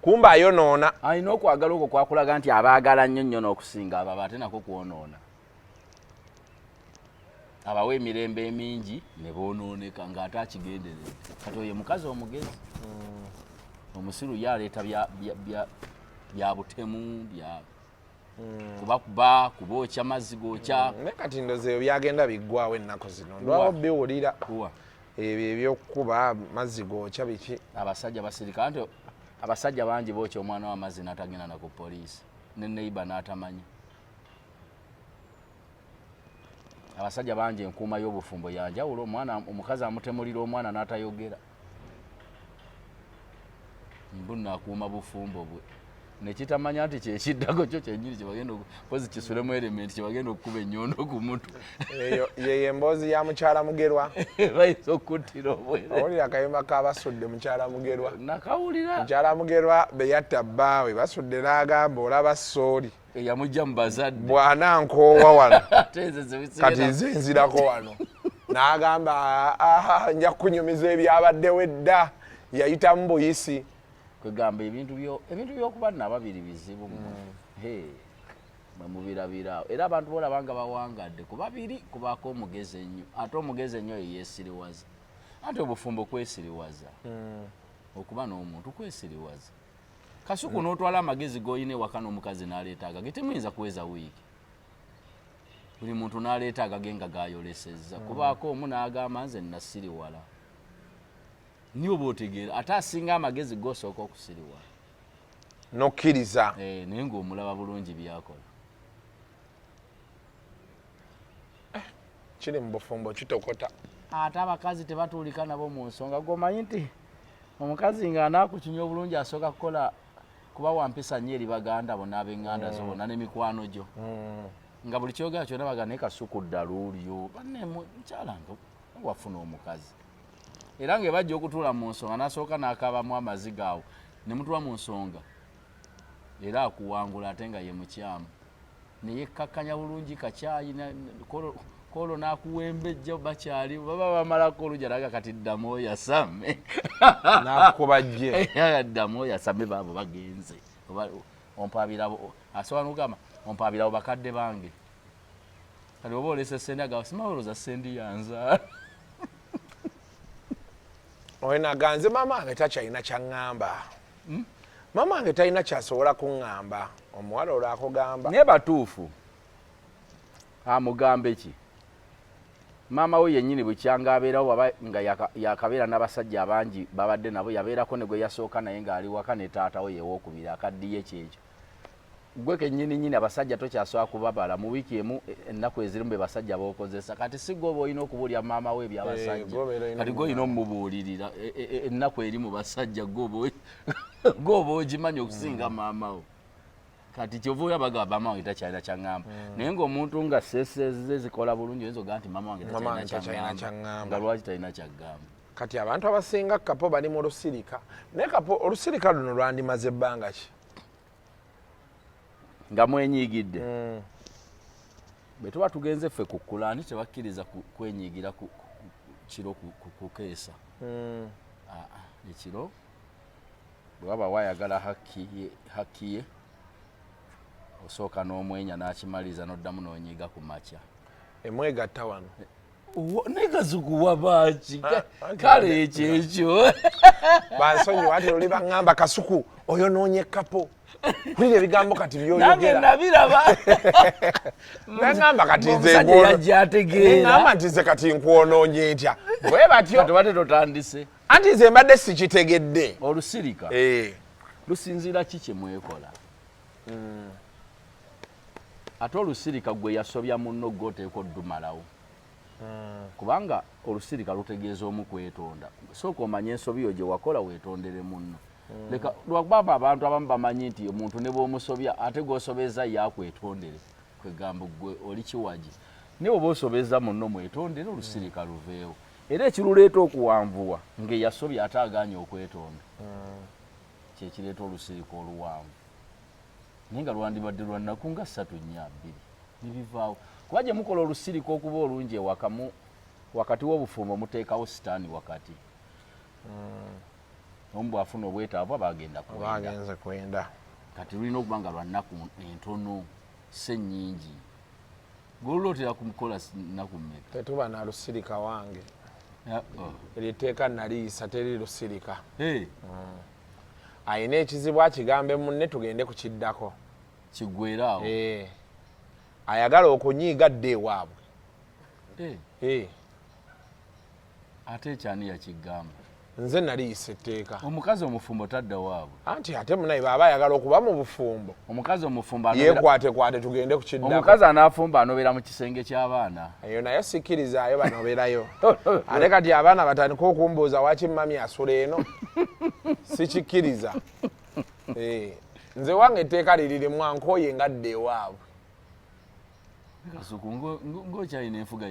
kumba ayonoona alina okwagala okwo kwakulaga nti abaagala nnyo nnyo n'okusinga abo ate nako kwonoona abawa emirembe emingi ne boonooneka ng'ate akigenderera kati oyo mukazi omugezi omusiru yaleeta bya butemu bya kuba kubookya mazzi gookya naye kati ndoze ebyo byagenda biggwawo ennaku zino ndwawo biwulira ebyo ebyokuba mazzi gookya biki abasajja basirika nti abasajja bangi bookya omwana w'amazzi n'atagenda na ku poliisi ne neiba n'atamanyi abasajja bangi enkuuma y'obufumbo yanjawulo omukazi amutemulira omwana n'atayogera mbuno akuuma bufumbo bwe nekitamanya nti kyekiddako kyo kyennyini kyebagenda pozi kisulemu elementi kyebagenda okukuba ennyondo ku mutwe yeyo emboozi ya mukyala Mugerwa bayinza okuttira obwere owulira akayimba kabasudde mukyala Mugerwa nakawulira mukyala Mugerwa be yatta bbaawe basudde n'agamba olaba sooli eyamujja mu bazadde bwana nkoowa wano kati nze nzirako wano n'agamba nja kunyumiza ebyabaddewo edda yayitamu buyisi kwegamba ebintu by'okuba nababiri bizibu bamubirabiraawo era abantu boolaba nga bawangadde ku babiri kubaako omugezi ennyo ate omugezi ennyo yeyeesiriwaza anti obufumbo kwesiriwaza okuba n'omuntu kwesiriwaza kasuku n'otwala amagezi g'olina ewaka n'omukazi n'aleeta agage temuyinza kuweza wiiki buli muntu n'aleeta agage nga gayolesezza kubaako omu n'agamba nze nasiriwala niyo bootegeera ate asinga amagezi g'osooka okusiriwala n'okkiriza naye ng'omulaba bulungi byakola kiri mu bufumbo kitokota ate abakazi tebatuulika nabo mu nsonga gwomanyi nti omukazi ng'anaakukinya obulungi asooka kukola kuba wampisa nnyo eri baganda bo n'ab'eŋŋanda zo bonna n'emikwano gyo nga buli kyogera kyonna baga naye kasuku ddaluulyo banne mukyala nga wafuna omukazi era ng'ebajja okutuula mu nsonga n'asooka n'akaabamu amaziga awo ne mutuula mu nsonga era akuwangula ate nga ye mukyamu ne yekkakkanya bulungi kacyayi kolo n'akuwembejja bakyali baba bamalako olujja naga kati ddamu oyasame n'akubajje ddamu oyasame baabo bagenze ompaabirabo asobola n'okugamba ompaabirabo bakadde bange kati oba olese sendi agawo simawoloza sendi yanza owenaganze mama wange takyalina kyaŋŋamba mama wange talina kyasobola kuŋŋamba omuwala olwo akugamba naye batuufu amugambe ki maama we yennyini bukyanga abeerawo waba nga yakabeera n'abasajja abangi babadde nabo yabeerako ne gwe yasooka naye ng'ali waka ne taatawo yewookubiri akaddiye kyekyo gwe kennyini nnyini abasajja tokyasobola kubabala mu wiiki emu ennaku ezirimu be basajja b'okozesa kati si gwe oba olina okubuulira maama we ebyabasajja kati gwe olina omubuulirira ennaku eri mu basajja gwe oba ogimanyi okusinga maama we kati kyova oya bagamba maama wange takyalina kyaŋŋamba naye ng'omuntu nga seseze zikola bulungi oyinza ogaa nti maama wange takyalina kyaŋŋamba nga lwaki talina kyaggamba kati abantu abasinga kapo bali mu lusirika naye kapo olusirika luno lwandimaze ebbanga ki nga mwenyigidde bwe tuba tugenze ffe kukkula ani tebakkiriza kwenyigira kiro kukeesa ekiro bwe waba wayagala hakki ye osooka n'omwenya n'akimaliza n'oddamu n'onyiga ku makya emwegatta wano Nekasukuwa baki kale ekyo bansonyiwa ate oli baŋŋamba Kasuku oyonoonye kapo kulira ebigambo kati nange byoyogera nabiraba naŋŋamba kati nze omusajja yajja ategeera ŋŋamba nti nze kati nkwonoonye ntya bwe batyo tubadde totandise anti nze mbadde sikitegedde olusirika lusinziira ki kye mwekola ate olusirika gwe yasobya munno gwe oteeka oddumalawo kubanga olusirika lutegeeza omu kwetonda sooka omanye ensobi yo gye wakola weetondere munno leka lwakubaba abantu abamu bamanyi nti omuntu ne bw'omusobya ate gw'osobeza yakwetondere kwegamba gwe oli kiwagi naye oba osobeza munno mwetondere olusirika luveewo era ekiruleeta okuwanvuwa ng'eyasobya ate agaanye okwetonda kyekireeta olusirika oluwanvu naye nga lwandibadde lwa nnaku nga 3 4 2 nibivaawo kuba gye mukola olusirika okuba olungi ewakamu wakati w'obufumbo muteekawo sitaani wakati omu bw'afuna obwetaavu aba agenda bagenze kwenda kati lulina okuba nga lwa nnaku entono se nnyingi golulotera kumukola nnaku mmeka tetuba na lusirika wange eritteeka naliisa teri lusirika ayina ekizibu akigambe munne tugende kukiddako kiggweeraawo ayagala okunyiiga dde ewaabwe ate ekyani yakigamba nze naliisa etteeka omukazi omufumbo tadda waabwe anti ate munaye baaba ayagala okuba mu bufumbo omukazi omufumbo yeekwatekwate tugende kukiddako omukazi anaafumba anobera mu kisenge ky'abaana eyo naye sikkirizaayo banoberayo ate kati abaana batandika okumbuuza waki mami asula eno sikikkiriza nze wange etteeka liririmu ankooye ngadde ewaabwe Kasuku ng'okyalina enfuga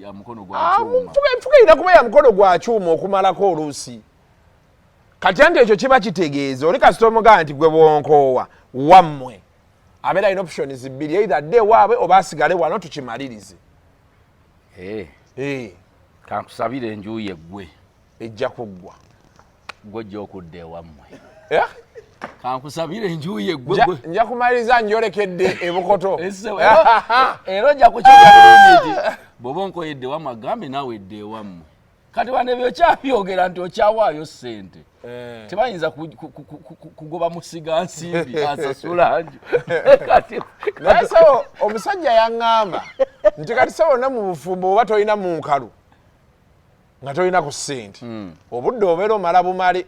ya mukono gwa kyuma enfuga erina kuba ya mukono gwa kyuma okumalako oluusi kati anti ekyo kiba kitegeeza oli kasita omugamba nti gwe bwonkoowa wammwe abeera alina options bbiri either dde ewaabwe oba asigale wano tukimalirize kankusabira enjuuye ggwe ejja kuggwa gw'ojja okudda ewammwe kankusabira enjuuye ggwe nja kumaliriza njolekedde ebukoto era ojja kukyogera bulungi nti bw'oba onkoyedde ewammwe agambe naawe edde ewammwe kati bano ebyokyayogera nti okyawaayo ssente tebayinza kugoba musiga nsimbi asasula nju naye sawo omusajja yaŋŋamba nti kati sawo wonna mu bufumbo oba tolina mu nkalu nga tolina ku ssente obudde obeera omala bumale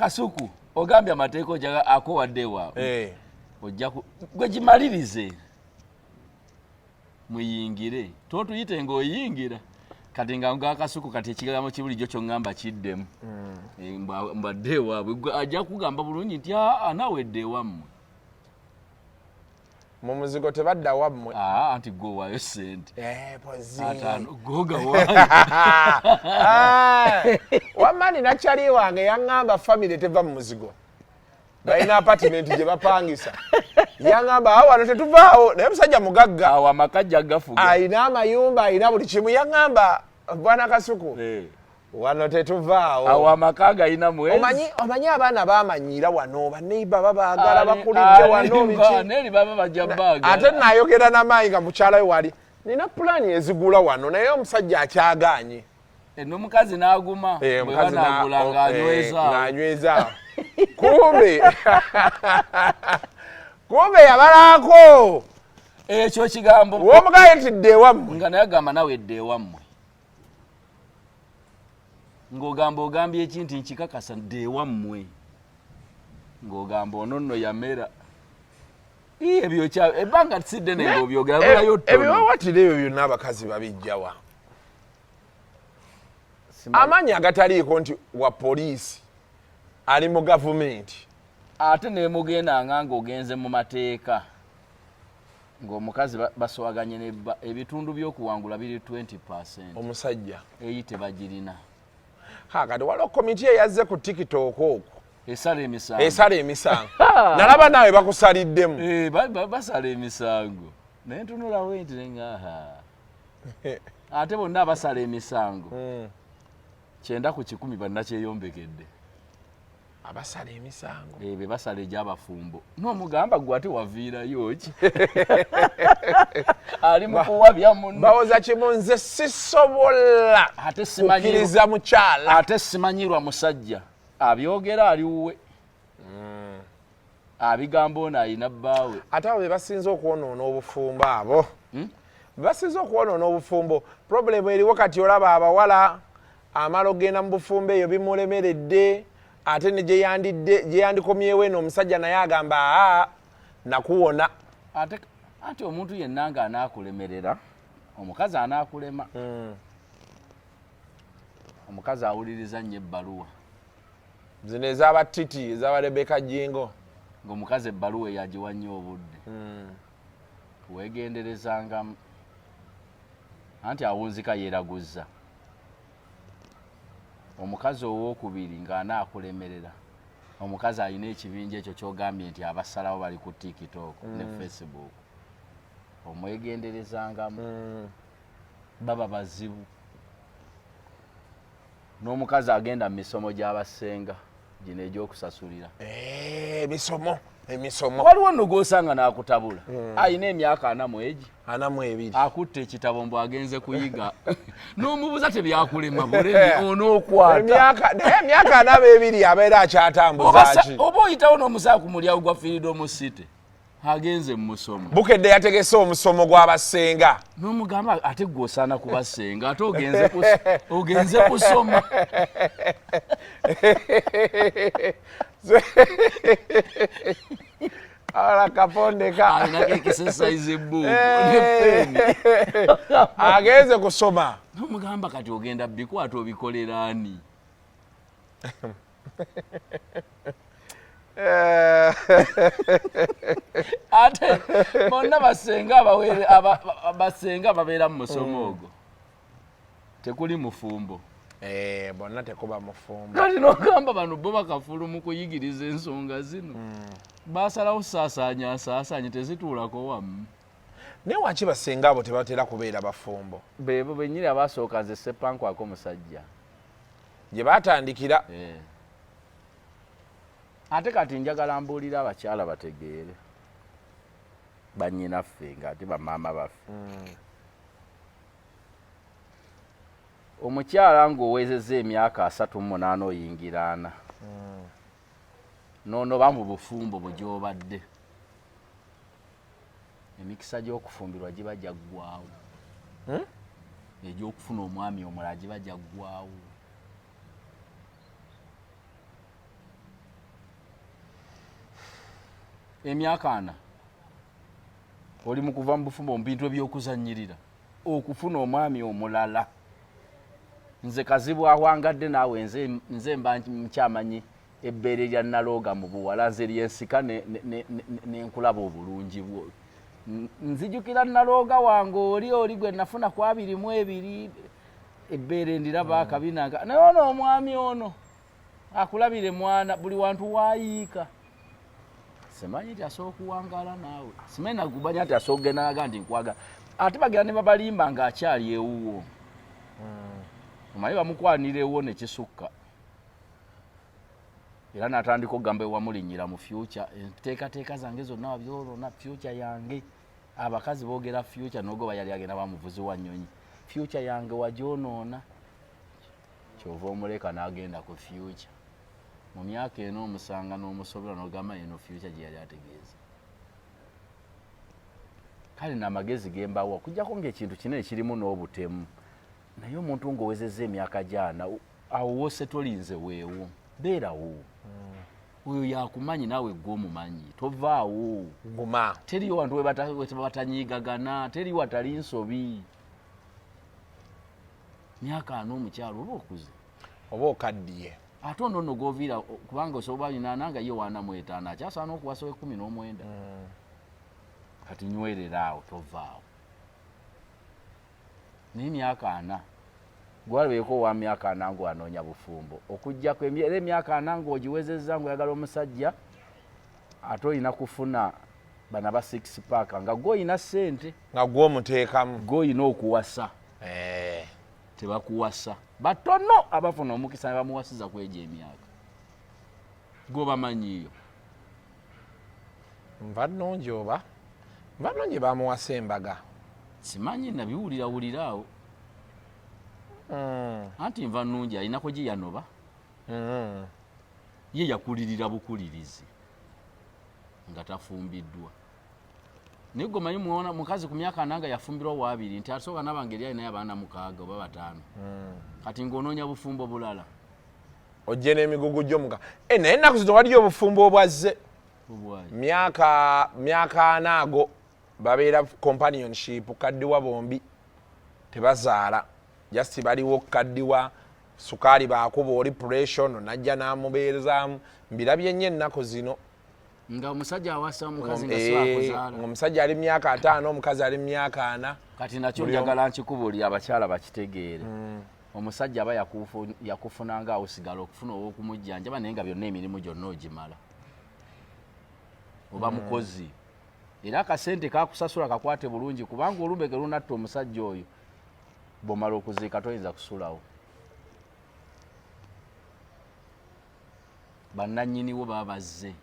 Kasuku ogambye amateeka ojaga akowadde ewaabwe ojja gwe gimalirize muyingire totuyite ng'oyingira kati nga nga Kasuku kati ekigambo kibulijjo ky'oŋŋamba kiddemu mbadde ewaabwe ajja kugamba bulungi nti naawe edde ewammwe mu muzigo tebadda wammwe anti gwe owaayo ssente pozzi goga wamani nakyali wange yaŋŋamba famire teva mu muzigo balina apartment gye bapangisa yaŋŋamba wano tetuvaawo naye musajja mugagga awo amakajja gafuga ayina amayumba ayina buli kimu yaŋŋamba bwana Kasuku wano tetuvaawo awo amaka gayina mwezi omanyi abaana bamanyiira wano baneiba babaagala bakulidde wano neri baba bajja baagala ate nayogera n'amaanyi nga mukyala we wali nina pulaani ezigula wano naye omusajja akyagaanye n'omukazi n'aguma bwe banaagula ng'anyweza kumbe yabalaako ekyo kigambo w'omugaye nti dde ewammwe nga naye agamba nawe edde ewammwe ng'ogamba ogambye eki nti nkikakasa dde ewammwe ng'ogamba ono nno yamera ebyo ebbanga tisidde ne ng'obyogera bulayo ttono ebiwawatira ebyo byonna abakazi babijjawa amaanyi agataliiko nti wa poliisi ali mu gavumenti ate ne mugendanga ng'ogenze mu mateeka ng'omukazi baswaganye ebitundu by'okuwangula biri 20%. Omusajja eyi tebagirina kati waliwo komiti eyazze ku TikTok okwo esala emisango nalaba naawe bakusaliddemu basala emisango naye ntunulawo nti nengaha ate bonna abasala emisango 9 ku 10 bannakyeyombekedde abasala emisango be basala egy'abafumbo n'omugamba gwe ate waviirayo ki ali mu kuwabya munno bawoza kimu nze sisobola kukkiriza mukyala ate simanyirwa musajja abyogera ali wuwe abigamba ono ayina bbaawe ate abo be basinze okwonoona obufumbo abo basinze okwonoona obufumbo problemu eriwo kati olaba abawala amala ogenda mu bufumbo eyo bimulemeredde ate ne gye yandikomyewo eno omusajja naye agamba aa nakuwona ate omuntu yenna nga anaakulemerera omukazi anaakulema omukazi awuliriza nnyo ebbaluwa zino ez'abatiti ez'aba Rebecca Jingo ng'omukazi ebbaluwa eyagiwa nnyo obudde weegenderezangamu anti awunzika yeeraguzza omukazi owookubiri ng'anaakulemerera omukazi alina ekibinja ekyo ky'ogambye nti abasalawo bali ku TikTok ne Facebook omwegenderezangamu baba bazibu n'omukazi agenda mu misomo gy'abasenga gino egy'okusasulira emisomo waliwo nno gw'osanga n'akutabula ayina emyaka 42 akutte ekitabo mbu agenze kuyiga n'omubuza tebyakulema bulemi onookwata emyaka 42 abeera akyatambuza ki oba oyitawo n'omusaako mulyawo gwa Freedom City agenze mu musomo bukedde yategese omusomo gw'abasenga n'omugamba ate gw'osaana kubasenga ate ogenze kusoma ala kapondeka alinako ekisesaize ebbuuku nepeni agenze kusoma n'omugamba kati ogenda bikwata obikolera ani ate bonna basenga babeera mu musomo ogwo tekuli mufumbo bonna tekuba mufumbo kati n'ogamba bano bo bakafulu mu kuyigiriza ensonga zino basalawo saasaanye tezituulako wamu naye waki basenga abo tebatera kubeera bafumbo bebo bennyini abasooka nze seppankwako musajja gye batandikira ate kati njagala mbuulira abakyala bategeere bannyinaffe ng'ate bamaama baffe omukyala ng'owezezza emyaka 38 oyingira 4 n'onoba mu bufumbo bwe gy'obadde emikisa gy'okufumbirwa giba gyaggwaawo egy'okufuna omwami omulala giba gyaggwaawo emyaka 4 oli mu kuva mu bufumbo mu bintu eby'okuzannyirira okufuna omwami omulala nze kazibu awangadde naawe nze mba nkyamanyi ebbeere lya Nalooga mu buwala nze lyensika n'enkulaba obulungi bwo nzijukira Nalooga wange oli gwe nafuna ku 22 ebbeere ndiraba akabinanga naye ono omwami ono akulabire mwana buli wantu waayiika simanyi nti asobola okuwangaala naawe simanyi nagubanya nti asobola okugenda naga nti nkwagala ate bagenda ne babalimba ng'akyali ewuwo omanyi bamukwanira ewuwo ne kisukka era n'atandika okugamba ewamulinnyira mu future enteekateeka zange zonna wabyolona future yange abakazi boogera future n'ogoba yali agenda bamuvuzi wa nnyonyi future yange wagyonoona kyova omuleka n'agenda ku future mu myaka eno omusanga n'omusobola n'ogamba eno future gye yali ategeeza kale n'amagezi gembawa okujjako ng'ekintu kino ekirimu n'obutemu naye omuntu ng'owezezza emyaka gyana awo wose tolinze weewo beerawo oyo yakumanyi naawe gwe omumanyi tovaawo guma teriyo wantu webatanyiigagana teri watali nsobi myaka 4 omukyalo oba okuze oba okaddiye ate ono nno g'oviira kubanga osobola nyinaana nga ye 45 akyasaana okuwasa 19 kati nywerera awo tovaawo naye myaka 4 gwalabeeko owa myaka 4 ng'anoonya bufumbo okuggyako era emyaka 4 ng'ogiwezezza ng'oyagala omusajja ate olina kufuna bana ba 6 pack nga gw'olina ssente nga gw'omuteekamu gw'olina okuwasa tebakuwasa batono abafuna omukisa ne bamuwasiza kwegyo emyaka gobamanyiyo nva nnungi oba nva nnungi bamuwasa embaga simanyi nabiwulirawo anti nva nnungi alinako gye yanoba ye yakulirira bukulirizi nga tafumbiddwa naye gomanyi mukazi ku myaka ananga yafumbirwa waabiri nti asooka nabangeri alinayo abaana 6 oba 5 kati ng'onoonya bufumbo bulala ojje n'emigugu gyomuka naye ennaku zino waliyo obufumbo obwazze myaka 4 ago babeera companionship kaddiwa bombi tebazaala just baliwo kaddiwa sukaali baakuba oli pressure najja n'amubeerezaamu mbirabye nnyo ennaku zino nga omusajja awasa omukazi nga siwakuzaala omusajja ali myaka 5 omukazi ali myaka 4 kati nakyo njagala nkikubuulira abakyala bakitegeere omusajja aba yakufunanga osigala okufuna ow'okumujjanjaba naye nga byonna emirimu gyonna ogimala oba mukozi era akasente kakusasula kakwate bulungi kubanga olumbeke lunatta omusajja oyo bw'omala okuziika toyinza kusulawo bannannyiniwo baba bazze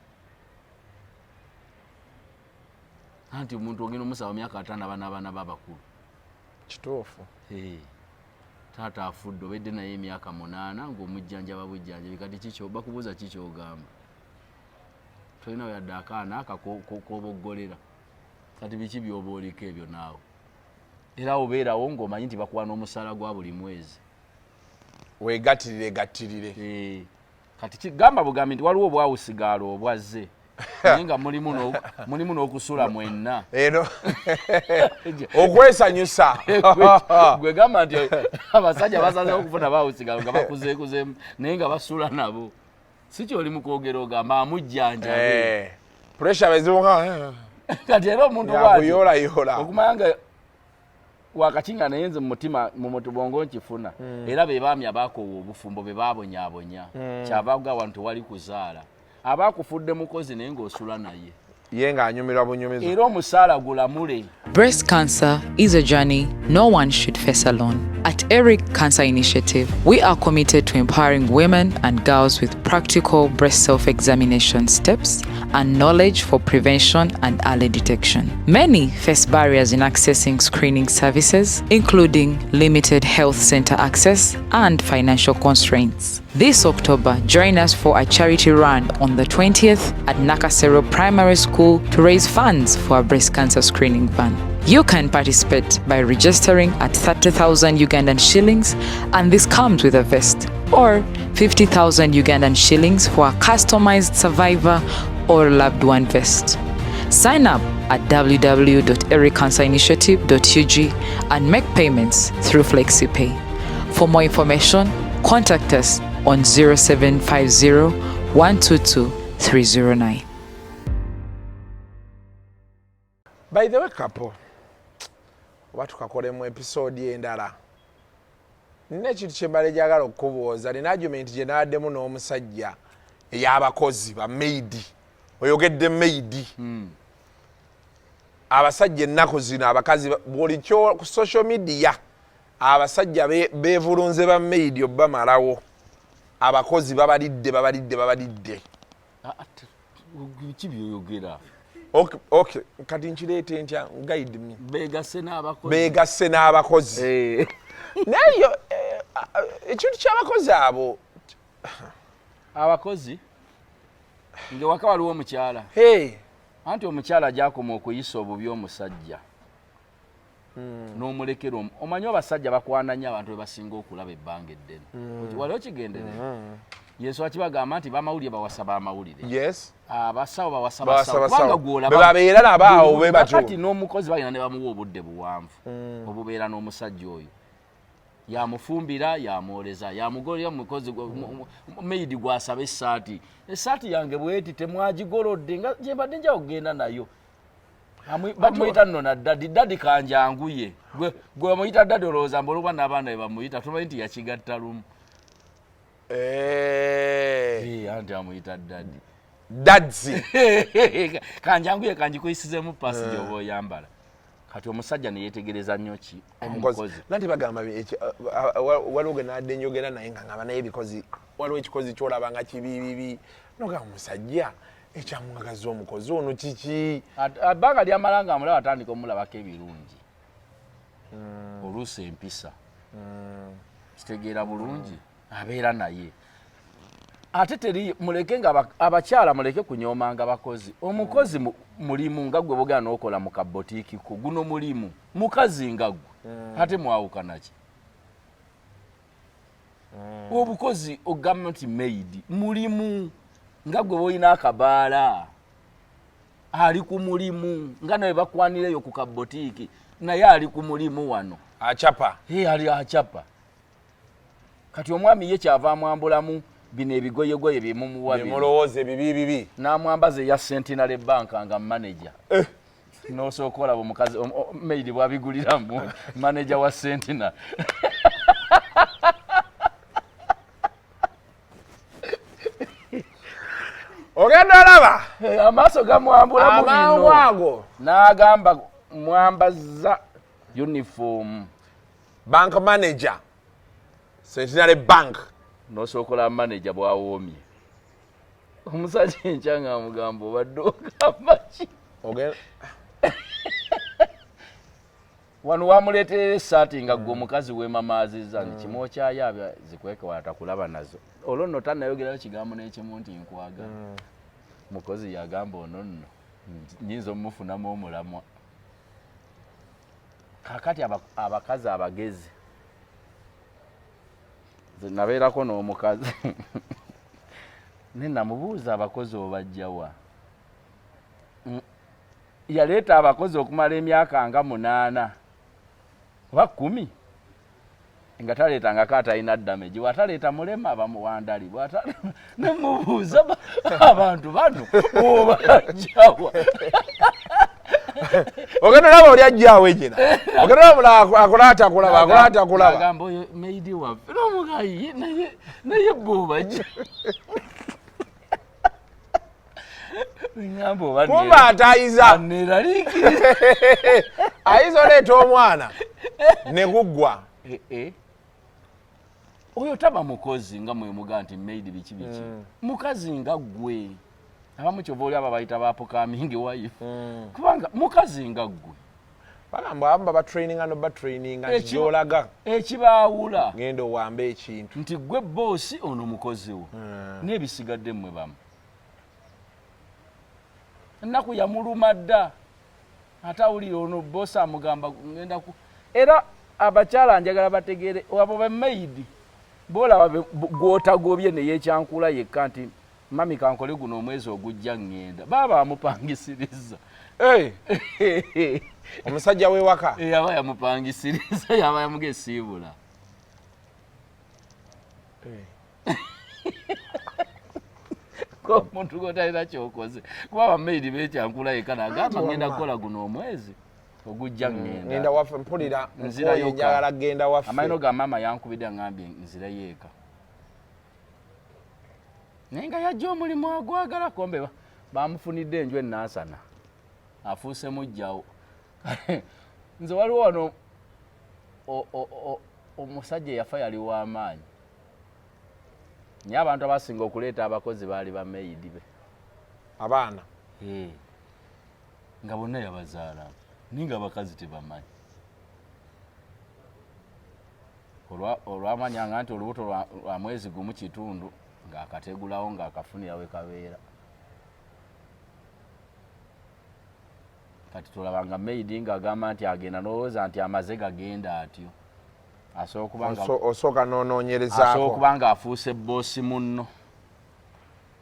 anti omuntu ogenda omusaba myaka 5 abaana babakulu kituufu taata afudde obedde naye emyaka 8 ng'omujjanjaba bujjanjabi kati kikyo bakubuuza kikyogamba tolinawo yadde akaana akakoboggolera kati biki byoba oliko ebyo naawe era obeerawo ng'omanyi nti bakuwa n'omusaala gwa buli mwezi wegatirire kati kigamba bugambi nti waliwo obwawusigaalo obwazze naye nga mulimu n'okusula mwenna ero okwesanyusa gwe gamba nti abasajja basazeho okufuna bawusigaalo nga bakuzeekuzeemu naye nga basula nabo si kyoli mu kwogera ogamba amujjanjabe pressure bezibuka kati era omuntu yakuyoolayoola okumanya nga wakati nga naye nze mu mutubongo nkifuna era be baami abakoowa obufumbo be babonyaabonya kyava awo nti wali kuzaala abakufudde mukozi naye ng'osula naye ye ng'anyumirwa bunyumizi era omusaala gulamule. Breast cancer is a journey no one should face alone. At Eric Cancer Initiative, we are committed to empowering women and girls with practical breast self-examination steps and knowledge for prevention and early detection. Many face barriers in accessing screening services, including limited health center access and financial constraints. This October, join us for a charity run on the 20th at Nakasero Primary School to raise funds for a breast cancer screening van. You can participate by registering at 30,000 Ugandan shillings, and this comes with a vest, or 50,000 Ugandan shillings for a customized survivor or loved one vest. Sign up at www.ericancerinitiative.ug and make payments through FlexiPay. For more information, contact us on 0750 122 309. By the way, couple, oba tukakolemu episode endala. Nina ekintu kye mbale njagala okubuuza. Nina argument gye naaddemu n'omusajja ey'abakozi ba maidi. Oyogedde maidi. Abasajja ennaku zino abakazi buli kyo ku social media abasajja beevulunze ba maidi obbamalawo. Abakozi babalidde. Ki byoyogera? Okay, kati nkireete ntya guide me. Beegasse n'abakozi. Nayo ekintu ky'abakozi abo. Abakozi? Nga waka waliwo omukyala. Anti omukyala gyakoma okuyisa obubi omusajja. N'omulekera omanyi abasajja bakwananya abantu be basinga okulaba ebbanga eddene. Waliwo kigenderera. Yesu akibagamba nti bamawulire bawasaba amawulire. Yes. Abasawo bawasaba kubanga gwolaba. Bebabeera nabaawo be batyo. Kati n'omukozi balina ne bamuwa obudde buwanvu. Obubeera n'omusajja oyo. Yamufumbira, yamwoleza, yamugolera mukozi maidi gwasaba essaati. Essaati yange bweti temwagigolodde nga gye mbadde nja okugenda nayo. Bamuyita nno na dadi kanjanguye. Gwe bamuyita dadi olowooza mbolobwa n'abaana be bamuyita tumanyi nti yakigatta lumu. Anti amuyita dadi. Dadzi. Kanjanguye kanjikuyisizemu pasi gy'oba oyambala. Kati omusajja ne yeetegereza nnyo ki omukozi. Nanti bagamba waliwo gwe nadde njogera naye nga ngaba naye ebikozi waliwo ekikozi kyolaba nga kibibibi noga musajja ekyamwagaza omukozi ono kiki abbanga lyamala nga amulaba atandika omulabako ebirungi oluusi empisa kitegeera bulungi abeera naye ate teri muleke nga abakyala muleke kunyoomanga bakozi omukozi mulimu nga gwe bogera n'okola mu kabotiiki ko guno mulimu mukazi nga gwe ate mwawukana ki obukozi ogamba nti maid mulimu nga gwe boyina akabaala ali ku mulimu nga nawe bakwanireyo ku kabotiiki naye ali ku mulimu wano acapa ali acapa kati omwami ye kyava amwambulamu bino ebigoyegoye bimulowooza bibi n'amwambaza eya Centenary Bank nga manager n'osooka olaba omukazi maid bwabiguliramu manager wa Centenary ogenda olaba amaaso gamwambulamu amangu ago n'agamba mwambaza uniform bank manager Centenary Bank n'osookola manager bwawoomye omusajja enkya nga amugamba obadde ogamba ki wano wamuleeterera essaati nga gwe omukazi weemamaaziza nti kimwokyayo zikweke watakulaba nazo olwo nno tannayogerayo kigambo n'ekimu nti nkwagala mukozi yagamba ono nno nyinza omumufunamu omulamwa kakati abakazi abagezi nabeerako n'omukazi nenamubuuza abakozi obajjawa yaleeta abakozi okumala emyaka nga 8 oba 10 nga taleetangako atalina damage wataleeta mulema abamuwandali nemubuuza abantu bano obajjawa ogenda olaba oli ajjaawo enyina ogenda olaba akulaata akulaba agamba oyo maidi waffe n'omugayi naye bwobajja kumba atayiza neraliikiriza ayiza oleeta omwana ne guggwa oyo taba mukozi nga mwemuga nti maidi biki mukazi nga gwe abamu kyova oli aba bayita baapukamingi wife kubanga mukazi nga gwe bagamba abamu babatraininga nti gyolaga ekibaawula genda owamba ekintu nti gwe boosi ono mukozi wo n'ebisigadde mmwe bamu ennaku yamuluma dda ate awulira ono boosi amugamba ngenda ku era abakyala njagala bategeere abo bamaidi boolaba gwotagobye neyeekyankula yekka nti mami kankole guno omwezi ogujja ngenda baba bamupangisiriza omusajja wewaka yaba yamupangisiriza yaba yamugesiibula omuntu gotalina kyokoze kuba bamaidi beekyankula yekka nagamba ngenda kukola guno omwezi ogujja ngenda waffe mpulira njagala genda waffe amaino ga maama yankubidde ngambye nzirayo eka naye nga yajja omulimu agwagala kombe bamufunidde enjwa ennansana afuuse mujjawo nze waliwo wano omusajja eyafa yali w'amaanyi naye abantu abasinga okuleeta abakozi baali bamaidi be abaana nga bonna yabazaala ninga abakazi tebamanyi olwamanyanga nti olubuto lwa mwezi gumu kitundu ng'akategulawo ng'akafunira we kabeera kati tulabanga maidi ng'agamba nti agenda n'olowooza nti amaze gagenda atyo osooka noonoonyerezaako asobola okuba ng'afuuse boosi munno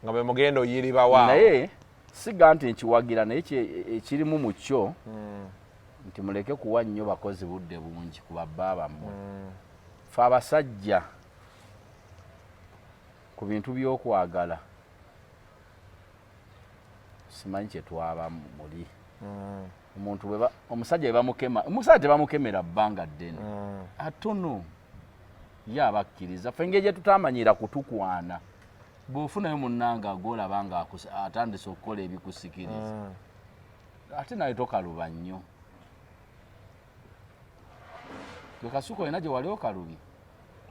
nga bwe mugenda oyiribawa naye siga nti nkiwagira naye ekirimu mu kyo nti muleke kuwa nnyo bakozi budde bungi ku babba bammwe fe abasajja ku bintu by'okwagala simanyi kye twaba muli omuntu omusajja omusajja tebamukemera bbanga ddene atono ye abakkiriza ffe engeri gye tutamanyira kutukwana bw'ofunayo munnanga agolaba nga atandise okukola ebikusikiriza ate naye tokaluba nnyo gwe kasuka olina gye wali okalubi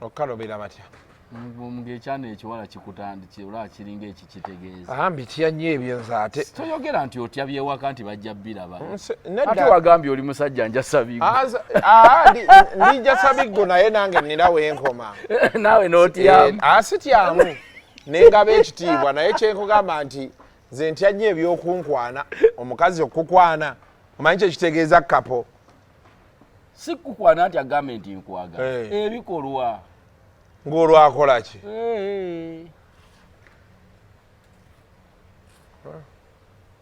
okalubira batya Mgekyana ekiwala kikutandikira kiringa ekikitegeeza. Ambi tiyanye ebyo nzaate. Toyogera nti otya byewaka nti bajja biraba. Nedda. Ate wagambye oli musajja njasabigo. Ndija sabigo naye nange ninawe enkoma. Nawe n'otyamu. Asityamu. Nengaba ekitiibwa naye kyenkugamba nti nze ntyanye ebyokunkwana omukazi okukwana omanyi kyekitegeeza kapo. Si kukwana nti agambe nti nkwaga. Ebikolwa. Ng'olwakola ki?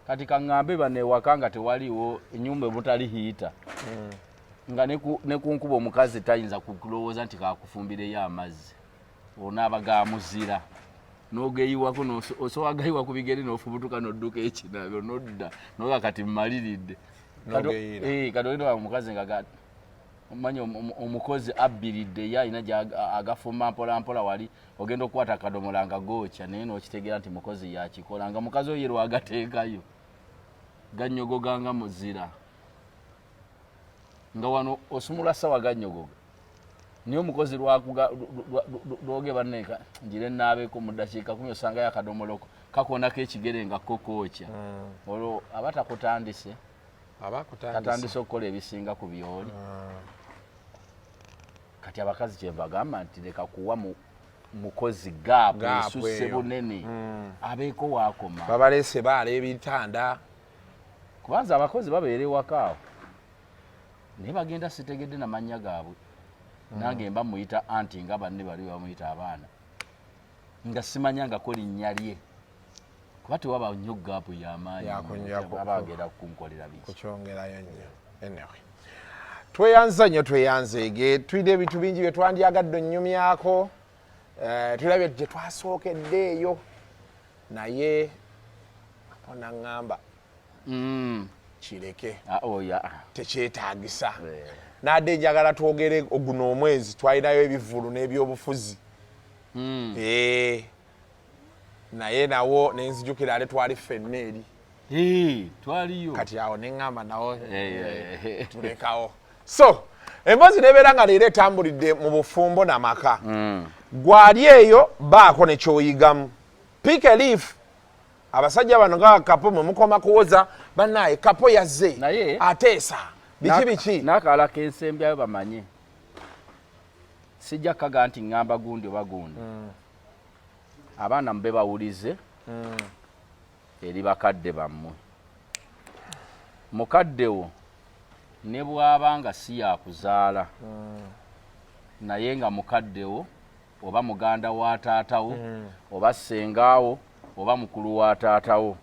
Kati kaŋŋambe bano ewaka nga tewaliwo ennyumba ebutali hiita. Nga ne ku nkuba omukazi tayinza kulowooza nti kakufumbireyo amazzi. Onaaba gamuzira. N'ogeyiwako osowagayiwa ku bigere n'ofubutuka n'odduka ekinaabyo n'odda. Noga kati mmaliridde. N'ogeyira. Kati ogenda omukazi nga omanyi omukozi abbiridde ye alina agafumba mpola wali ogenda okukwata akadomola nga gookya naye n'okitegeera nti mukozi yakikola nga mukazi oyo lwagateekayo ganyogoganga muzira nga wano osumula sawa ganyogoga niyo omukozi lwoge banneeka njire naabeeko mu ddakiika 10 osangayo akadomoloko kakonako ekigere nga kokookya olwo aba takutandise katandise okukola ebisinga ku byoli. Kati abakazi kyebagamba nti leka kuwa mukozi gaapu esusse bunene abeeko waakoma. Babalese baala ebitanda. Kubanza abakozi babeera ewaka awo naye bagenda sitegedde na mannya gaabwe. Nange mba muyita anti nga banne bali bamuyita abaana nga simanyangako linnya lye. Kuba tewaba nnyo gaapu y'amaanyi abagenda kunkolera biki. Kukyongerayo nnyo. Anyway. Tweyanza nnyo tweyanzeege tulina ebintu bingi bye twandyagadde onnyumyako tulabye gye twasookeddeeyo naye onaŋŋamba kireke tekyetaagisa nadde njagala twogere oguno omwezi twalinayo ebivulu n'ebyobufuzi naye nawo nenzijukira ate twali ffenna eri twaliyo kati awo neŋŋamba nawo tulekawo. So emboozi nebeera nga leero etambulidde mu bufumbo n'amaka gwali eyo baako nekyoyigamu. Pick a leaf. Abasajja bano nga kapo mwe mukoma kuwoza bannaye kapo yazze ateesa biki n'akala k'ensembyayo bamanye sijja kaga nti ŋŋamba gundi oba gundi abaana mube bawulize eri bakadde bammwe. Mukaddewo ne bw'aba nga si yakuzaala naye nga mukaddewo oba muganda wa taatawo oba ssengaawo oba mukulu wa taatawo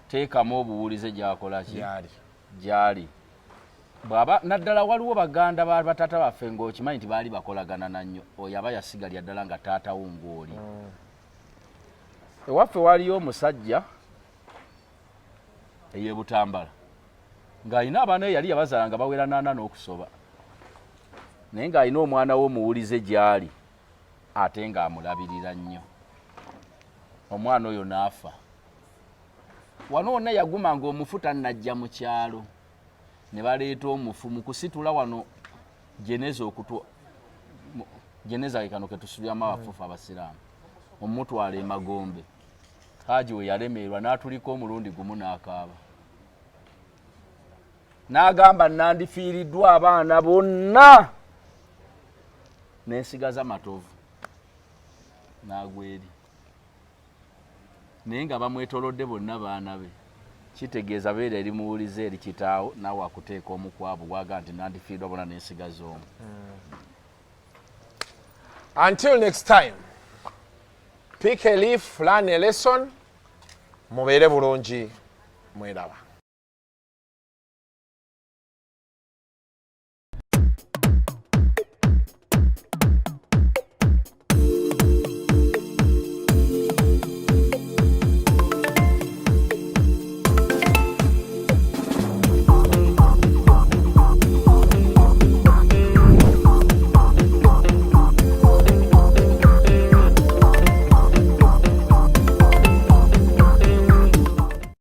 teekamu obuwulize gyakola ki gyali. Bw'aba naddala waliwo baganda ba bataata baffe ng'okimanyi nti baali bakolagana nannyo oyo aba yasigalya ddala nga taatawo ng'oli. Ewaffe waliyo omusajja ey'Ebutambala ng'alina abaana yali yabazaala nga bawera 8 n'okusoba naye ng'alina omwana we omuwulize gy'ali ate ng'amulabirira nnyo. Omwana oyo n'afa. Wano wonna yaguma ng'omufu tannajja mu kyalo ne baleeta omufu mu kusitula wano jeneza kano ke tusubyamu abafufu abasiraamu omutwala e Magombe. Haji we yalemerwa n'atuliko omulundi gumu n'akaaba n'agamba nandifiiriddwa abaana bonna n'ensigaza matovu n'agweri naye nga bamwetolodde bonna baana be. Kitegeeza beera eri muwulize eri kitaawo naawe akuteeka omukwabu bwaga nti nandifiiriddwa bonna n'ensigaza omu. Until next time, pick a leaf, learn a lesson. Mubeere bulungi, mweraba.